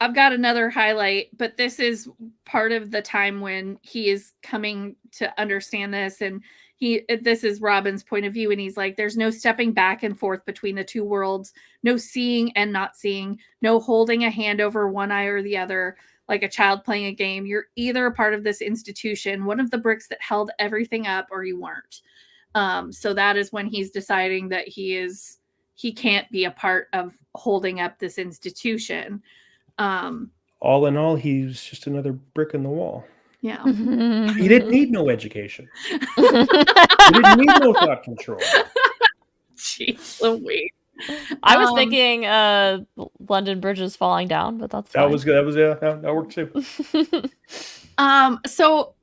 I've got another highlight, but this is part of the time when he is coming to understand this. And this is Robin's point of view. And he's like, there's no stepping back and forth between the two worlds, no seeing and not seeing, no holding a hand over one eye or the other, like a child playing a game. You're either a part of this institution, one of the bricks that held everything up, or you weren't. So that is when he's deciding that he can't be a part of holding up this institution. All in all, he's just another brick in the wall. Yeah. He didn't need no education. He didn't need no thought control. Jeez Louise. I was thinking London Bridge is falling down, but that's fine. That was good. That worked too. So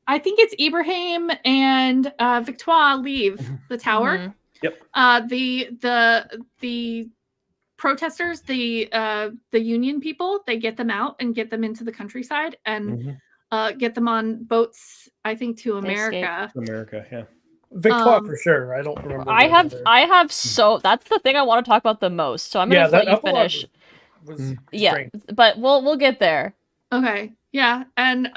I think it's Ibrahim and Victoire leave the tower. Mm-hmm. Yep. The protesters, the union people, they get them out and get them into the countryside and get them on boats, I think, to America. To America, yeah. Victoire for sure. I don't remember. I have so that's the thing I want to talk about the most. So I'm gonna let you finish. Was yeah, but we'll get there. Okay. Yeah, and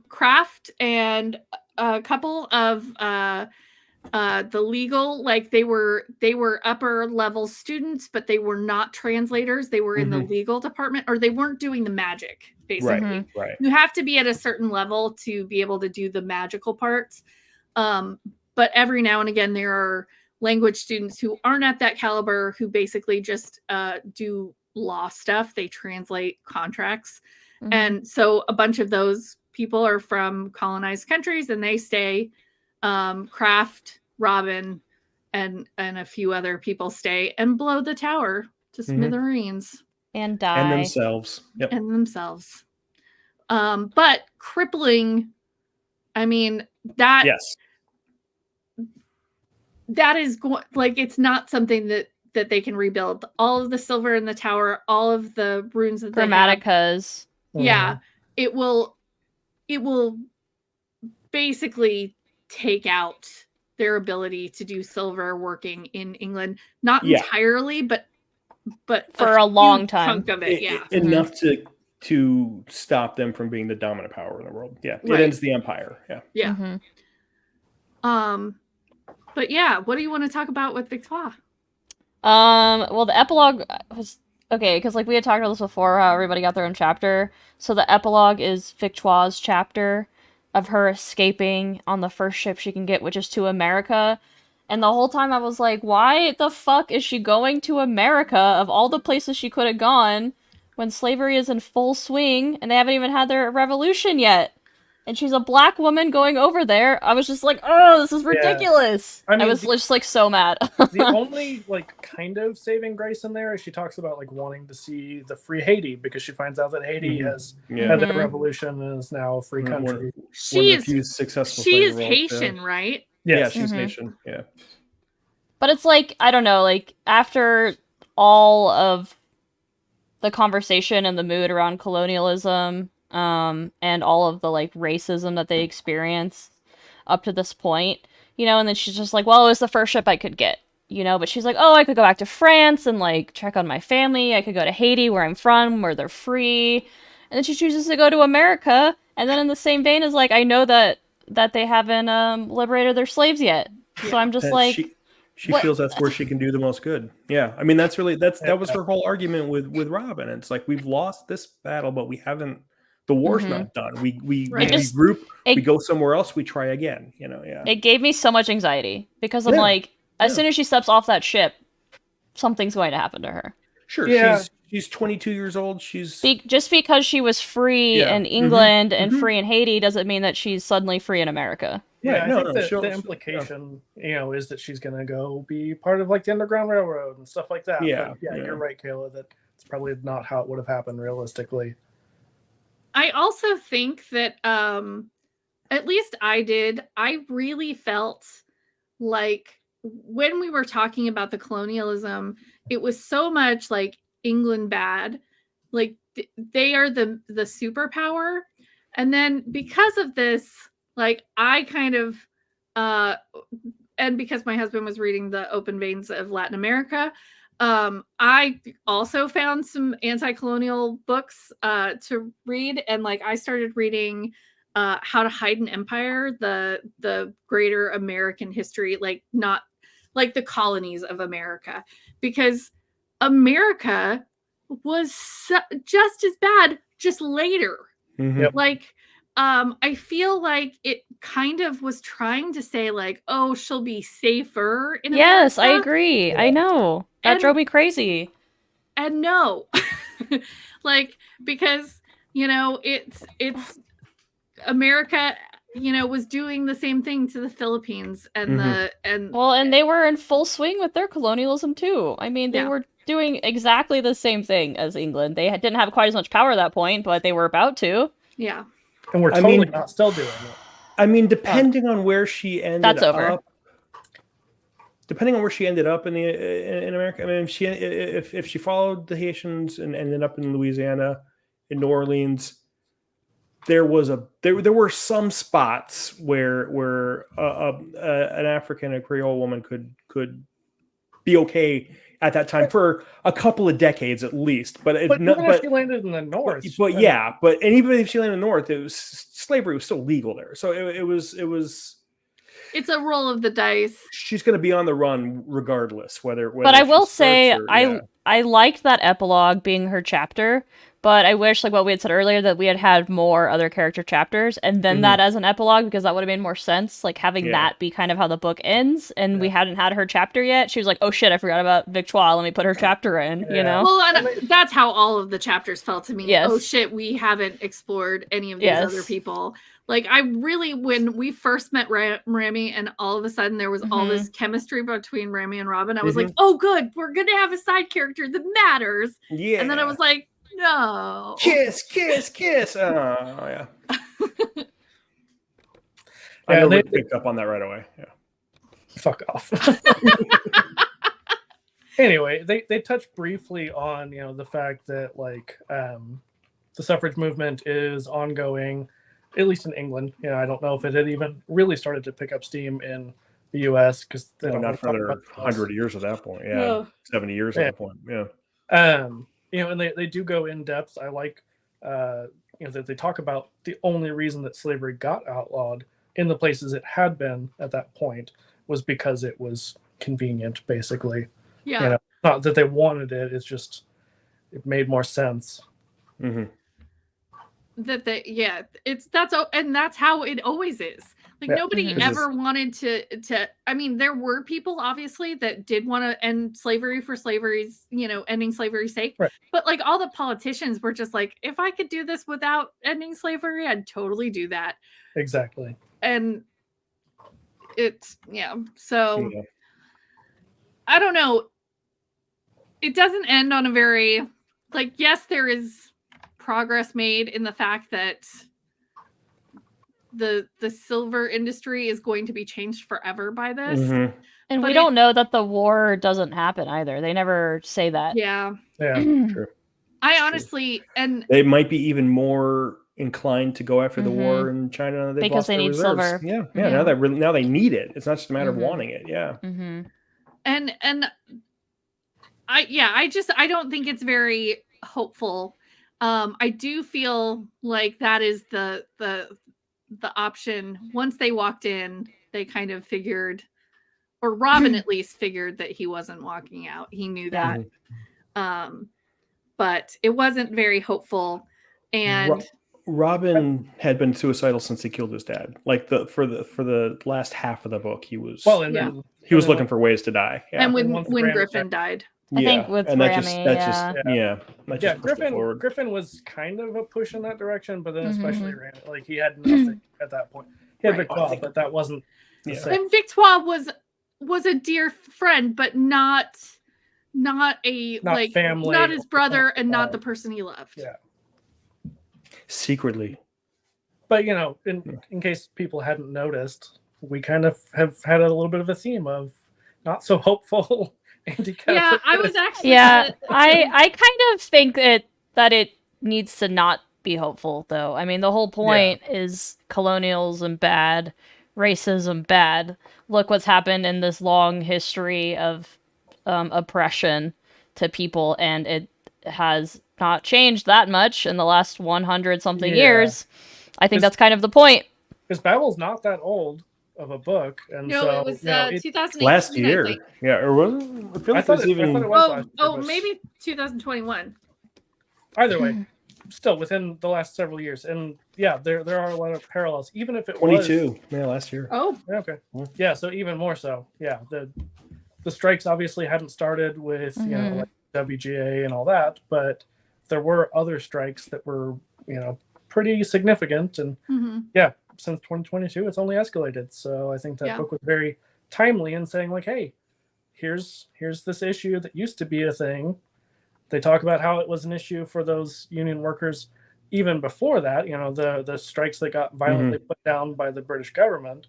Kraft and a couple of the legal, like they were upper level students, but they were not translators. They were in the legal department, or they weren't doing the magic. Basically, right. You have to be at a certain level to be able to do the magical parts. But every now and again, there are language students who aren't at that caliber who basically just do law stuff. They translate contracts. And so a bunch of those people are from colonized countries, and they stay. Kraft, Robin, and a few other people stay and blow the tower to smithereens. And die. And themselves. Yep. And themselves. But crippling, I mean, that... Yes. That is like, it's not something that they can rebuild. All of the silver in the tower, all of the runes that Grammaticas. Yeah, it will basically take out their ability to do silver working in England. Not entirely, but for a long time. Chunk of it, enough to stop them from being the dominant power in the world. Yeah, it ends the empire. Yeah. Yeah. But yeah, what do you want to talk about with Victoire? Well, the epilogue was okay, because like we had talked about this before, how everybody got their own chapter. So the epilogue is Victoire's chapter of her escaping on the first ship she can get, which is to America. And the whole time I was like, why the fuck is she going to America of all the places she could have gone when slavery is in full swing and they haven't even had their revolution yet? And she's a black woman going over there. I was just like, oh, this is ridiculous. I was just like so mad. The only like kind of saving grace in there is she talks about like wanting to see the free Haiti, because she finds out that Haiti has had their revolution and is now a free country. She is Haitian, right? Yes. Yeah, she's Haitian. Yeah. But it's like, I don't know, like after all of the conversation and the mood around colonialism, and all of the like racism that they experienced up to this point, you know, and then she's just like, well, it was the first ship I could get, you know, but she's like, oh, I could go back to France and like check on my family. I could go to Haiti, where I'm from, where they're free. And then she chooses to go to America. And then in the same vein is like, I know that they haven't liberated their slaves yet. So I'm just and like, she feels that's where she can do the most good. Yeah. I mean, that was her whole argument with Robin. It's like, we've lost this battle, but we haven't. The war's not done. We regroup. We go somewhere else. We try again. You know, yeah. It gave me so much anxiety because I'm like, as soon as she steps off that ship, something's going to happen to her. Sure. Yeah. She's 22 years old. She's just because she was free in England and free in Haiti doesn't mean that she's suddenly free in America. Yeah, I think the implication, you know, is that she's going to go be part of like the Underground Railroad and stuff like that. Yeah, but you're right, Kayla. That it's probably not how it would have happened realistically. I also think that, at least I did, I really felt like when we were talking about the colonialism, it was so much like England bad, like they are the superpower. And then because of this, like I kind of, and because my husband was reading The Open Veins of Latin America, I also found some anti-colonial books to read, and like I started reading How to Hide an Empire, the greater American history, like not like the colonies of America, because America was just as bad just later. Like I feel like it kind of was trying to say like, oh, she'll be safer in America. Yes, I agree. I know. That drove me crazy. And no. Like, because, you know, it's America was doing the same thing to the Philippines and and they were in full swing with their colonialism too. I mean, they were doing exactly the same thing as England. They didn't have quite as much power at that point, but they were about to. Yeah. And we're totally not still doing it. I mean, depending on where she ended That's over. up. Depending on where she ended up in America, I mean, if she followed the Haitians and ended up in Louisiana, in New Orleans, there were some spots where an African, a Creole woman could be okay at that time for a couple of decades at least. But even if she landed in the North, and even if she landed in the North, slavery was still legal there. So it was. It's a roll of the dice. She's going to be on the run regardless, whether but I will say, I liked that epilogue being her chapter, but I wish, like what we had said earlier, that we had more other character chapters, and then that as an epilogue, because that would have made more sense, like having that be kind of how the book ends, and we hadn't had her chapter yet. She was like, oh shit, I forgot about Victoire, let me put her chapter in, you know? Well, and that's how all of the chapters felt to me. Yes. Oh shit, we haven't explored any of these other people. Like, I really, when we first met Rami and all of a sudden there was all this chemistry between Rami and Robin, I was like, oh, good. We're going to have a side character that matters. Yeah. And then I was like, no. Kiss, kiss, kiss. Oh, yeah. I know Rick picked up on that right away. Yeah. Fuck off. Anyway, they touched briefly on, the fact that, like, the suffrage movement is ongoing, at least in England. I don't know if it had even really started to pick up steam in the U.S. because they don't not for another 100 years at that point. Yeah, 70 years at that point. Yeah. And they do go in depth. I like, that they talk about the only reason that slavery got outlawed in the places it had been at that point was because it was convenient, basically. Yeah. Not that they wanted it. It's just it made more sense. Mm-hmm. That's how it always is. Like, nobody ever wanted to, I mean, there were people obviously that did want to end slavery for slavery's, ending slavery's sake. Right. But like all the politicians were just like, if I could do this without ending slavery, I'd totally do that. Exactly. And so I don't know. It doesn't end on a very, like, yes, there is progress made in the fact that the silver industry is going to be changed forever by this. And we don't know that the war doesn't happen either. They never say that. Yeah. True. I honestly, and they might be even more inclined to go after the war in China because they need silver. Yeah. Now they need it. It's not just a matter of wanting it. Yeah. And I don't think it's very hopeful. I do feel like that is the option. Once they walked in, they kind of figured, or Robin at least figured, that he wasn't walking out. He knew that. But it wasn't very hopeful. And Robin had been suicidal since he killed his dad. Like for the last half of the book, he was he was looking for ways to die. Yeah. And when Griffin died. I think with Rami, Griffin was kind of a push in that direction, but then especially Rami, like he had nothing at that point. He had Victoire, but that wasn't the same. And Victoire was a dear friend, but not family, not his brother, and not the person he loved. Yeah. Secretly. But in case people hadn't noticed, we kind of have had a little bit of a theme of not so hopeful. Yeah, I was actually. Yeah, I kind of think that it needs to not be hopeful, though. I mean, the whole point is colonialism bad, racism bad. Look what's happened in this long history of oppression to people, and it has not changed that much in the last 100-something years. I think that's kind of the point. Because Babel's not that old of a book, and it was 2018 last year. Yeah, or was it? I feel like it was even. Maybe 2021. Either way, still within the last several years, and there are a lot of parallels. Even if it 22, last year. Oh, okay, yeah. So even more so, the strikes obviously hadn't started with like WGA and all that, but there were other strikes that were pretty significant, and since 2022, it's only escalated. So I think that book was very timely in saying like, hey, here's this issue that used to be a thing. They talk about how it was an issue for those union workers even before that, the strikes that got violently put down by the British government.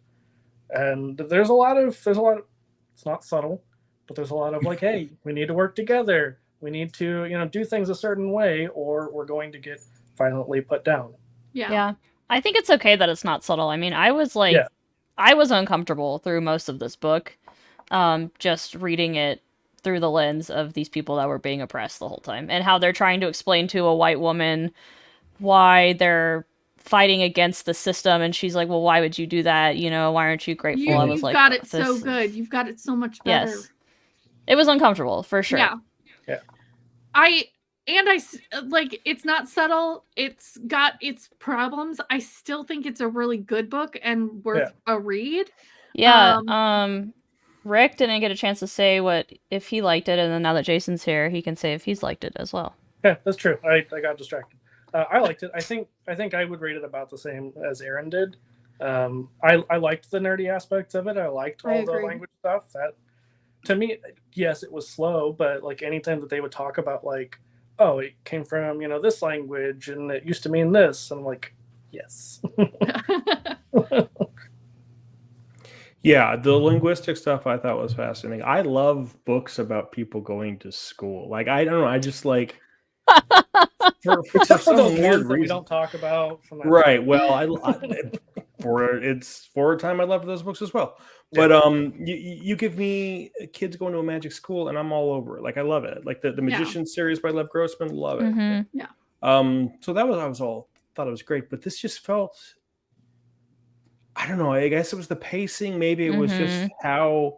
And there's a lot of, it's not subtle, but there's a lot of like, hey, we need to work together. We need to, do things a certain way or we're going to get violently put down. Yeah. I think it's okay that it's not subtle. I mean, I was like, I was uncomfortable through most of this book, just reading it through the lens of these people that were being oppressed the whole time and how they're trying to explain to a white woman why they're fighting against the system. And she's like, well, why would you do that? Why aren't you grateful? I was You've like, got it so good. You've got it so much better. Yes. It was uncomfortable for sure. Yeah. I like, it's not subtle. It's got its problems. I still think it's a really good book and worth a read. Yeah. Rick didn't get a chance to say if he liked it, and then now that Jason's here, he can say if he's liked it as well. Yeah, that's true. I got distracted. I liked it. I think I would rate it about the same as Aaryn did. I liked the nerdy aspects of it. I liked all the language stuff. That, to me, yes, it was slow, but like anytime that they would talk about like, oh, it came from this language and it used to mean this, and I'm like, yes. Yeah, the linguistic stuff I thought was fascinating. I love books about people going to school. Like, I don't know, I just like for some weird reason we don't talk about. From that right. Well, for a time I loved those books as well. But you give me kids going to a magic school and I'm all over it. Like, I love it. Like the Magician series by Lev Grossman, love it. Mm-hmm. Yeah. So thought it was great, but this just felt, I don't know, I guess it was the pacing. Maybe it was just how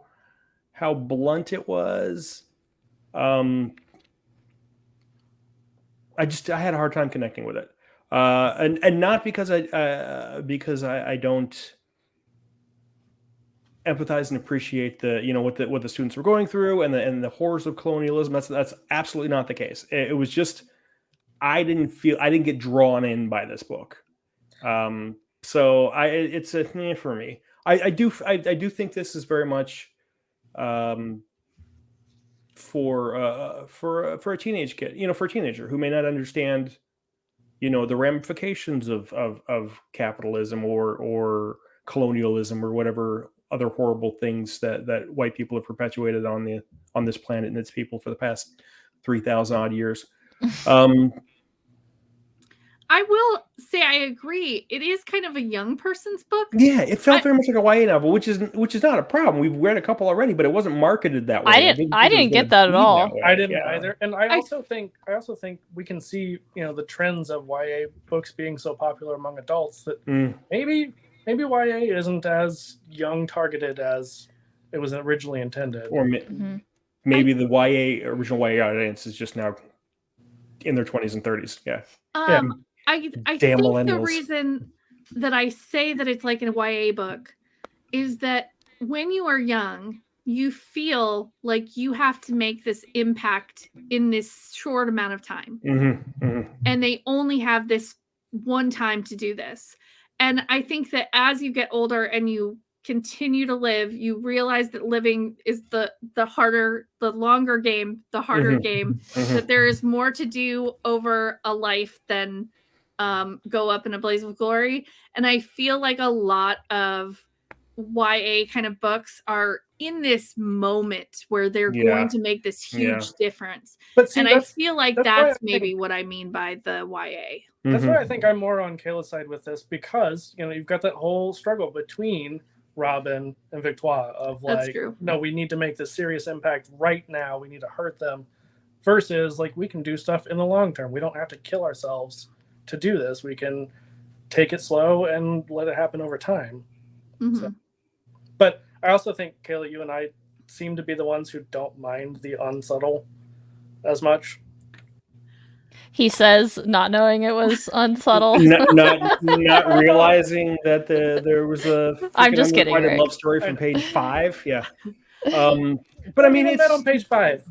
blunt it was. I had a hard time connecting with it. And not because I don't empathize and appreciate what the students were going through and the horrors of colonialism. That's absolutely not the case. It was just I didn't get drawn in by this book. So it's a for me. I do think this is very much for a teenage kid, for a teenager who may not understand, the ramifications of capitalism or colonialism or whatever other horrible things that white people have perpetuated on this planet and its people for the past 3,000 odd years. I will say I agree. It is kind of a young person's book. Yeah, it felt very much like a YA novel, which is not a problem. We've read a couple already, but it wasn't marketed that way. I didn't get that at all. I didn't either. And I also think we can see, the trends of YA books being so popular among adults that maybe YA isn't as young targeted as it was originally intended. Or maybe the original YA audience is just now in their 20s and 30s. Yeah. I think the reason that I say that it's like a YA book is that when you are young, you feel like you have to make this impact in this short amount of time. And they only have this one time to do this. And I think that as you get older and you continue to live, you realize that living is the longer game, the harder game, that there is more to do over a life than go up in a blaze of glory. And I feel like a lot of YA kind of books are in this moment where they're going to make this huge difference. And I feel like that's maybe what I mean by the YA. That's why I think I'm more on Kayla's side with this, because you've got that whole struggle between Robin and Victoire of like, no, we need to make this serious impact right now. We need to hurt them. Versus like, we can do stuff in the long term. We don't have to kill ourselves to do this. We can take it slow and let it happen over time. So, but I also think, Kayla, you and I seem to be the ones who don't mind the unsubtle as much. He says, not knowing it was unsubtle. not realizing that there was a I'm just kidding, love story from page 5. Yeah. But I mean, it's on page 5.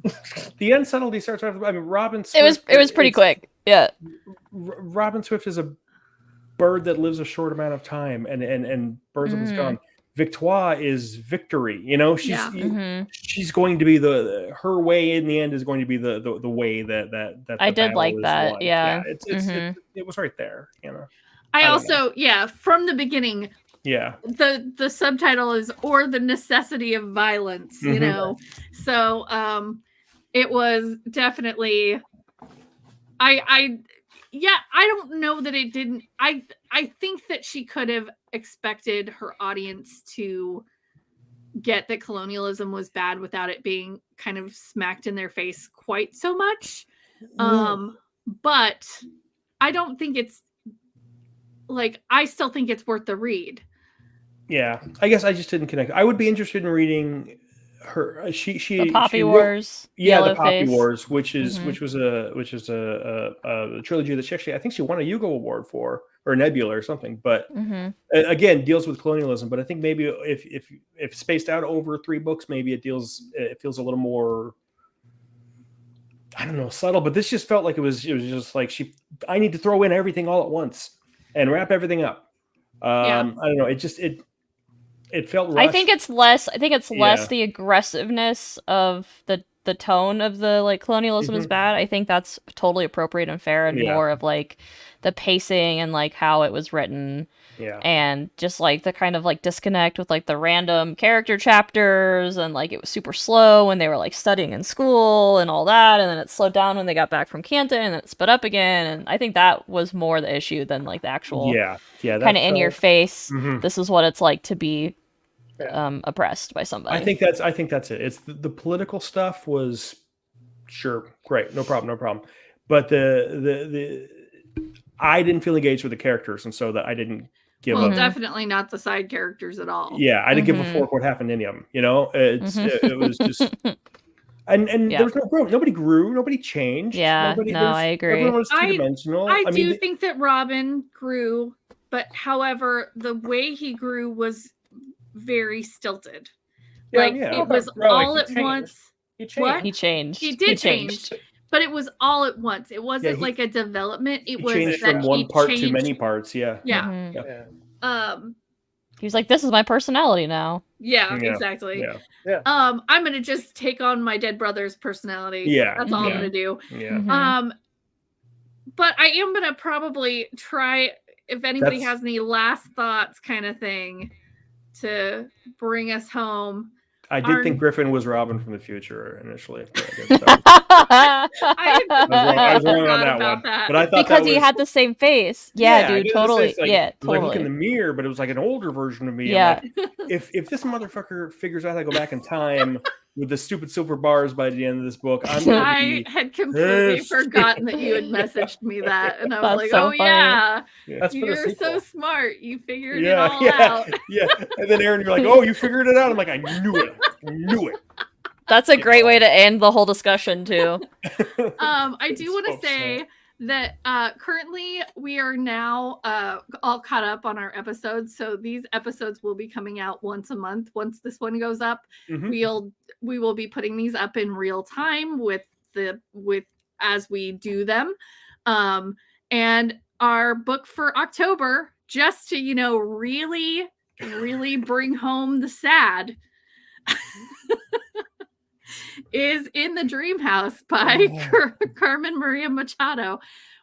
The unsubtlety starts off. I mean, Robin Swift. It was pretty quick. Yeah. Robin Swift is a bird that lives a short amount of time, and birds of its gone. Victoire is victory. You know, she's going to be her way in the end is going to be the way that I did like that. won. Yeah, it was right there. You know, I also from the beginning. Yeah. The subtitle is "or the necessity of violence," you know. So it was definitely I don't know that it didn't. I think that she could have expected her audience to get that colonialism was bad without it being kind of smacked in their face quite so much. But I don't think it's like, I still think it's worth the read. Yeah, I guess I just didn't connect. I would be interested in reading her. The Poppy Wars. The Poppy Wars, which was a trilogy that I think she won a Hugo Award for, or Nebula or something. But again, deals with colonialism. But I think maybe if spaced out over 3 books, maybe it feels a little more, I don't know, subtle. But this just felt like it was just like I need to throw in everything all at once and wrap everything up. I don't know. It felt rushed. I think it's less the aggressiveness of the tone of the like colonialism is bad. I think that's totally appropriate and fair, and more of like the pacing and like how it was written. Yeah. And just like the kind of like disconnect with like the random character chapters, and like it was super slow when they were like studying in school and all that, and then it slowed down when they got back from Canton, and then it sped up again. And I think that was more the issue than like the actual kind of in your face. This is what it's like to be oppressed by somebody. I think that's it. It's the political stuff was sure great, no problem. But the I didn't feel engaged with the characters, and so that I didn't give up. Definitely not the side characters at all. Yeah, I didn't give a fork what happened in them. You know, it was just, and there was no growth. Nobody grew. Nobody changed. Yeah, I agree. Everyone was two-dimensional. I do think that Robin grew, but however, the way he grew was very stilted. It was all at once. He changed. He did change. But it was all at once. It wasn't like a development. It was changed from one part to many parts. Yeah. He was like, "This is my personality now." Yeah, exactly. Yeah. I'm gonna just take on my dead brother's personality. Yeah. That's all I'm gonna do. Yeah. But I am gonna probably try, if anybody has any last thoughts, kind of thing, to bring us home. I did think Griffin was Robin from the future initially. I was wrong on that one. But I thought because he had the same face. Yeah, dude, totally. Totally. Like, look in the mirror, but it was like an older version of me. Yeah. Like, if this motherfucker figures out how to go back in time with the stupid silver bars by the end of this book, I had completely forgotten that you had messaged me that, and I was like, so funny. You're so smart. You figured it all out. Yeah. And then Aaryn, you're like, oh, you figured it out. I'm like, I knew it. That's a great way to end the whole discussion too. I do want to say that currently we are now all caught up on our episodes, so these episodes will be coming out once a month. Once this one goes up, we will be putting these up in real time with as we do them. And our book for October, just to really bring home the sad, is In the Dream House by Carmen Maria Machado,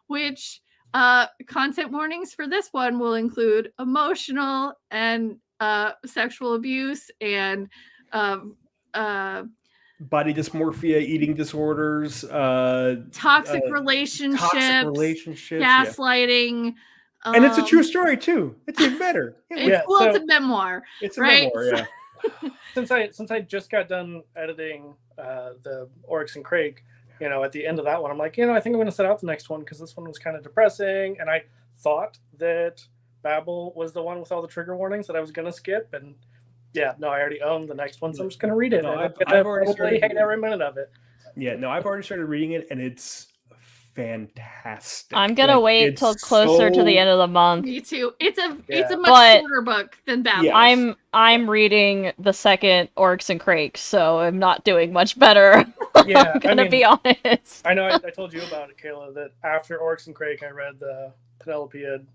which content warnings for this one will include emotional and sexual abuse and body dysmorphia, eating disorders, toxic relationships, gaslighting. And it's a true story too. It's even better. It's a memoir. It's a memoir, yeah. Since I just got done editing the Oryx and Crake, at the end of that one, I'm like, I think I'm going to set out the next one because this one was kind of depressing, and I thought that Babel was the one with all the trigger warnings that I was going to skip, and I already own the next one, so I'm just going to read it. I've already hate every minute of it. Yeah, no, I've already started reading it, and it's fantastic. I'm gonna wait till closer to the end of the month. Me too. It's a much shorter book than Babel. Yes. I'm reading the second Oryx and Crake, so I'm not doing much better. Yeah, I'm gonna be honest. I know I told you about it, Kayla, that after Oryx and Crake I read the Penelopiad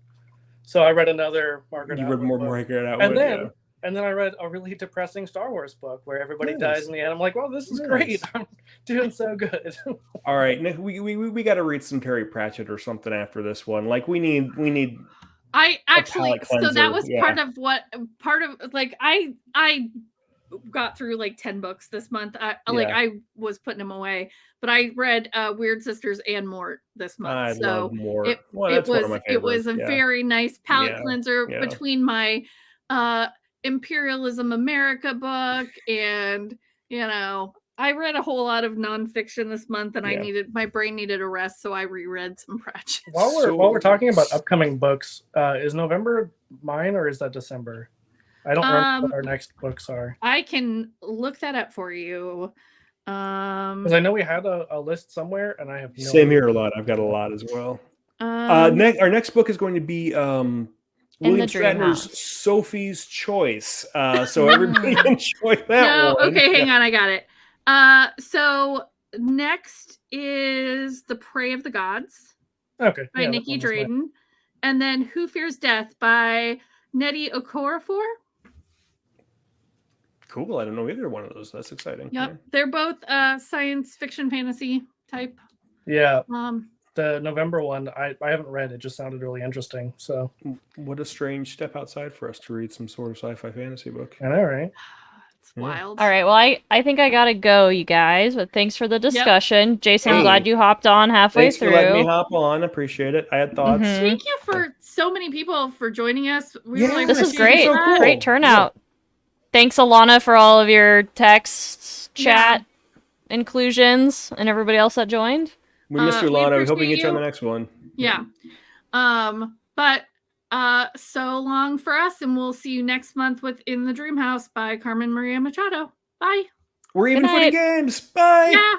So I read another Margaret You Atwood read more book. Margaret Atwood, And then I read a really depressing Star Wars book where everybody Nice. dies in the end. I'm like, well, this is Nice. great. I'm doing so good. All right, Nick, we got to read some Terry Pratchett or something after this one. Like we need. I actually, palate so that cleanser, was part of like I got through like 10 books this month. Like I was putting them away, but I read Weird Sisters and Mort this month. I so love Mort. it was a very nice palate cleanser between my Imperialism America book and I read a whole lot of nonfiction this month, and my brain needed a rest, so I reread some Pratchett. While we're talking about upcoming books, is November mine or is that December? I don't remember what our next books are. I can look that up for you. Because I know we had a list somewhere, and I have no Same idea. here a lot. I've got a lot as well. Our next book is going to be William Shatner's Sophie's Choice. So everybody enjoy that one. Okay, hang on, I got it. So next is The Prey of the Gods. Okay. By Nikki Drayden. And then Who Fears Death by Nnedi Okorafor. Cool. I don't know either one of those. That's exciting. Yep. They're both science fiction fantasy type. Yeah. The November one, I haven't read. It just sounded really interesting. So what a strange step outside for us to read some sort of sci-fi fantasy book. I know, right? It's wild. All right. Well, I think I gotta go, you guys. But thanks for the discussion, Jason. I'm glad you hopped on halfway through. Thanks for letting me hop on. Appreciate it. I had thoughts. Thank you for so many people for joining us. This is great. So cool. Great turnout. Thanks, Alana, for all of your texts, chat inclusions, and everybody else that joined. We missed you, Alana. We hope we can get you on the next one. Yeah. But so long for us, and we'll see you next month with In the Dream House by Carmen Maria Machado. Bye. We're even for the games. Bye. Yeah.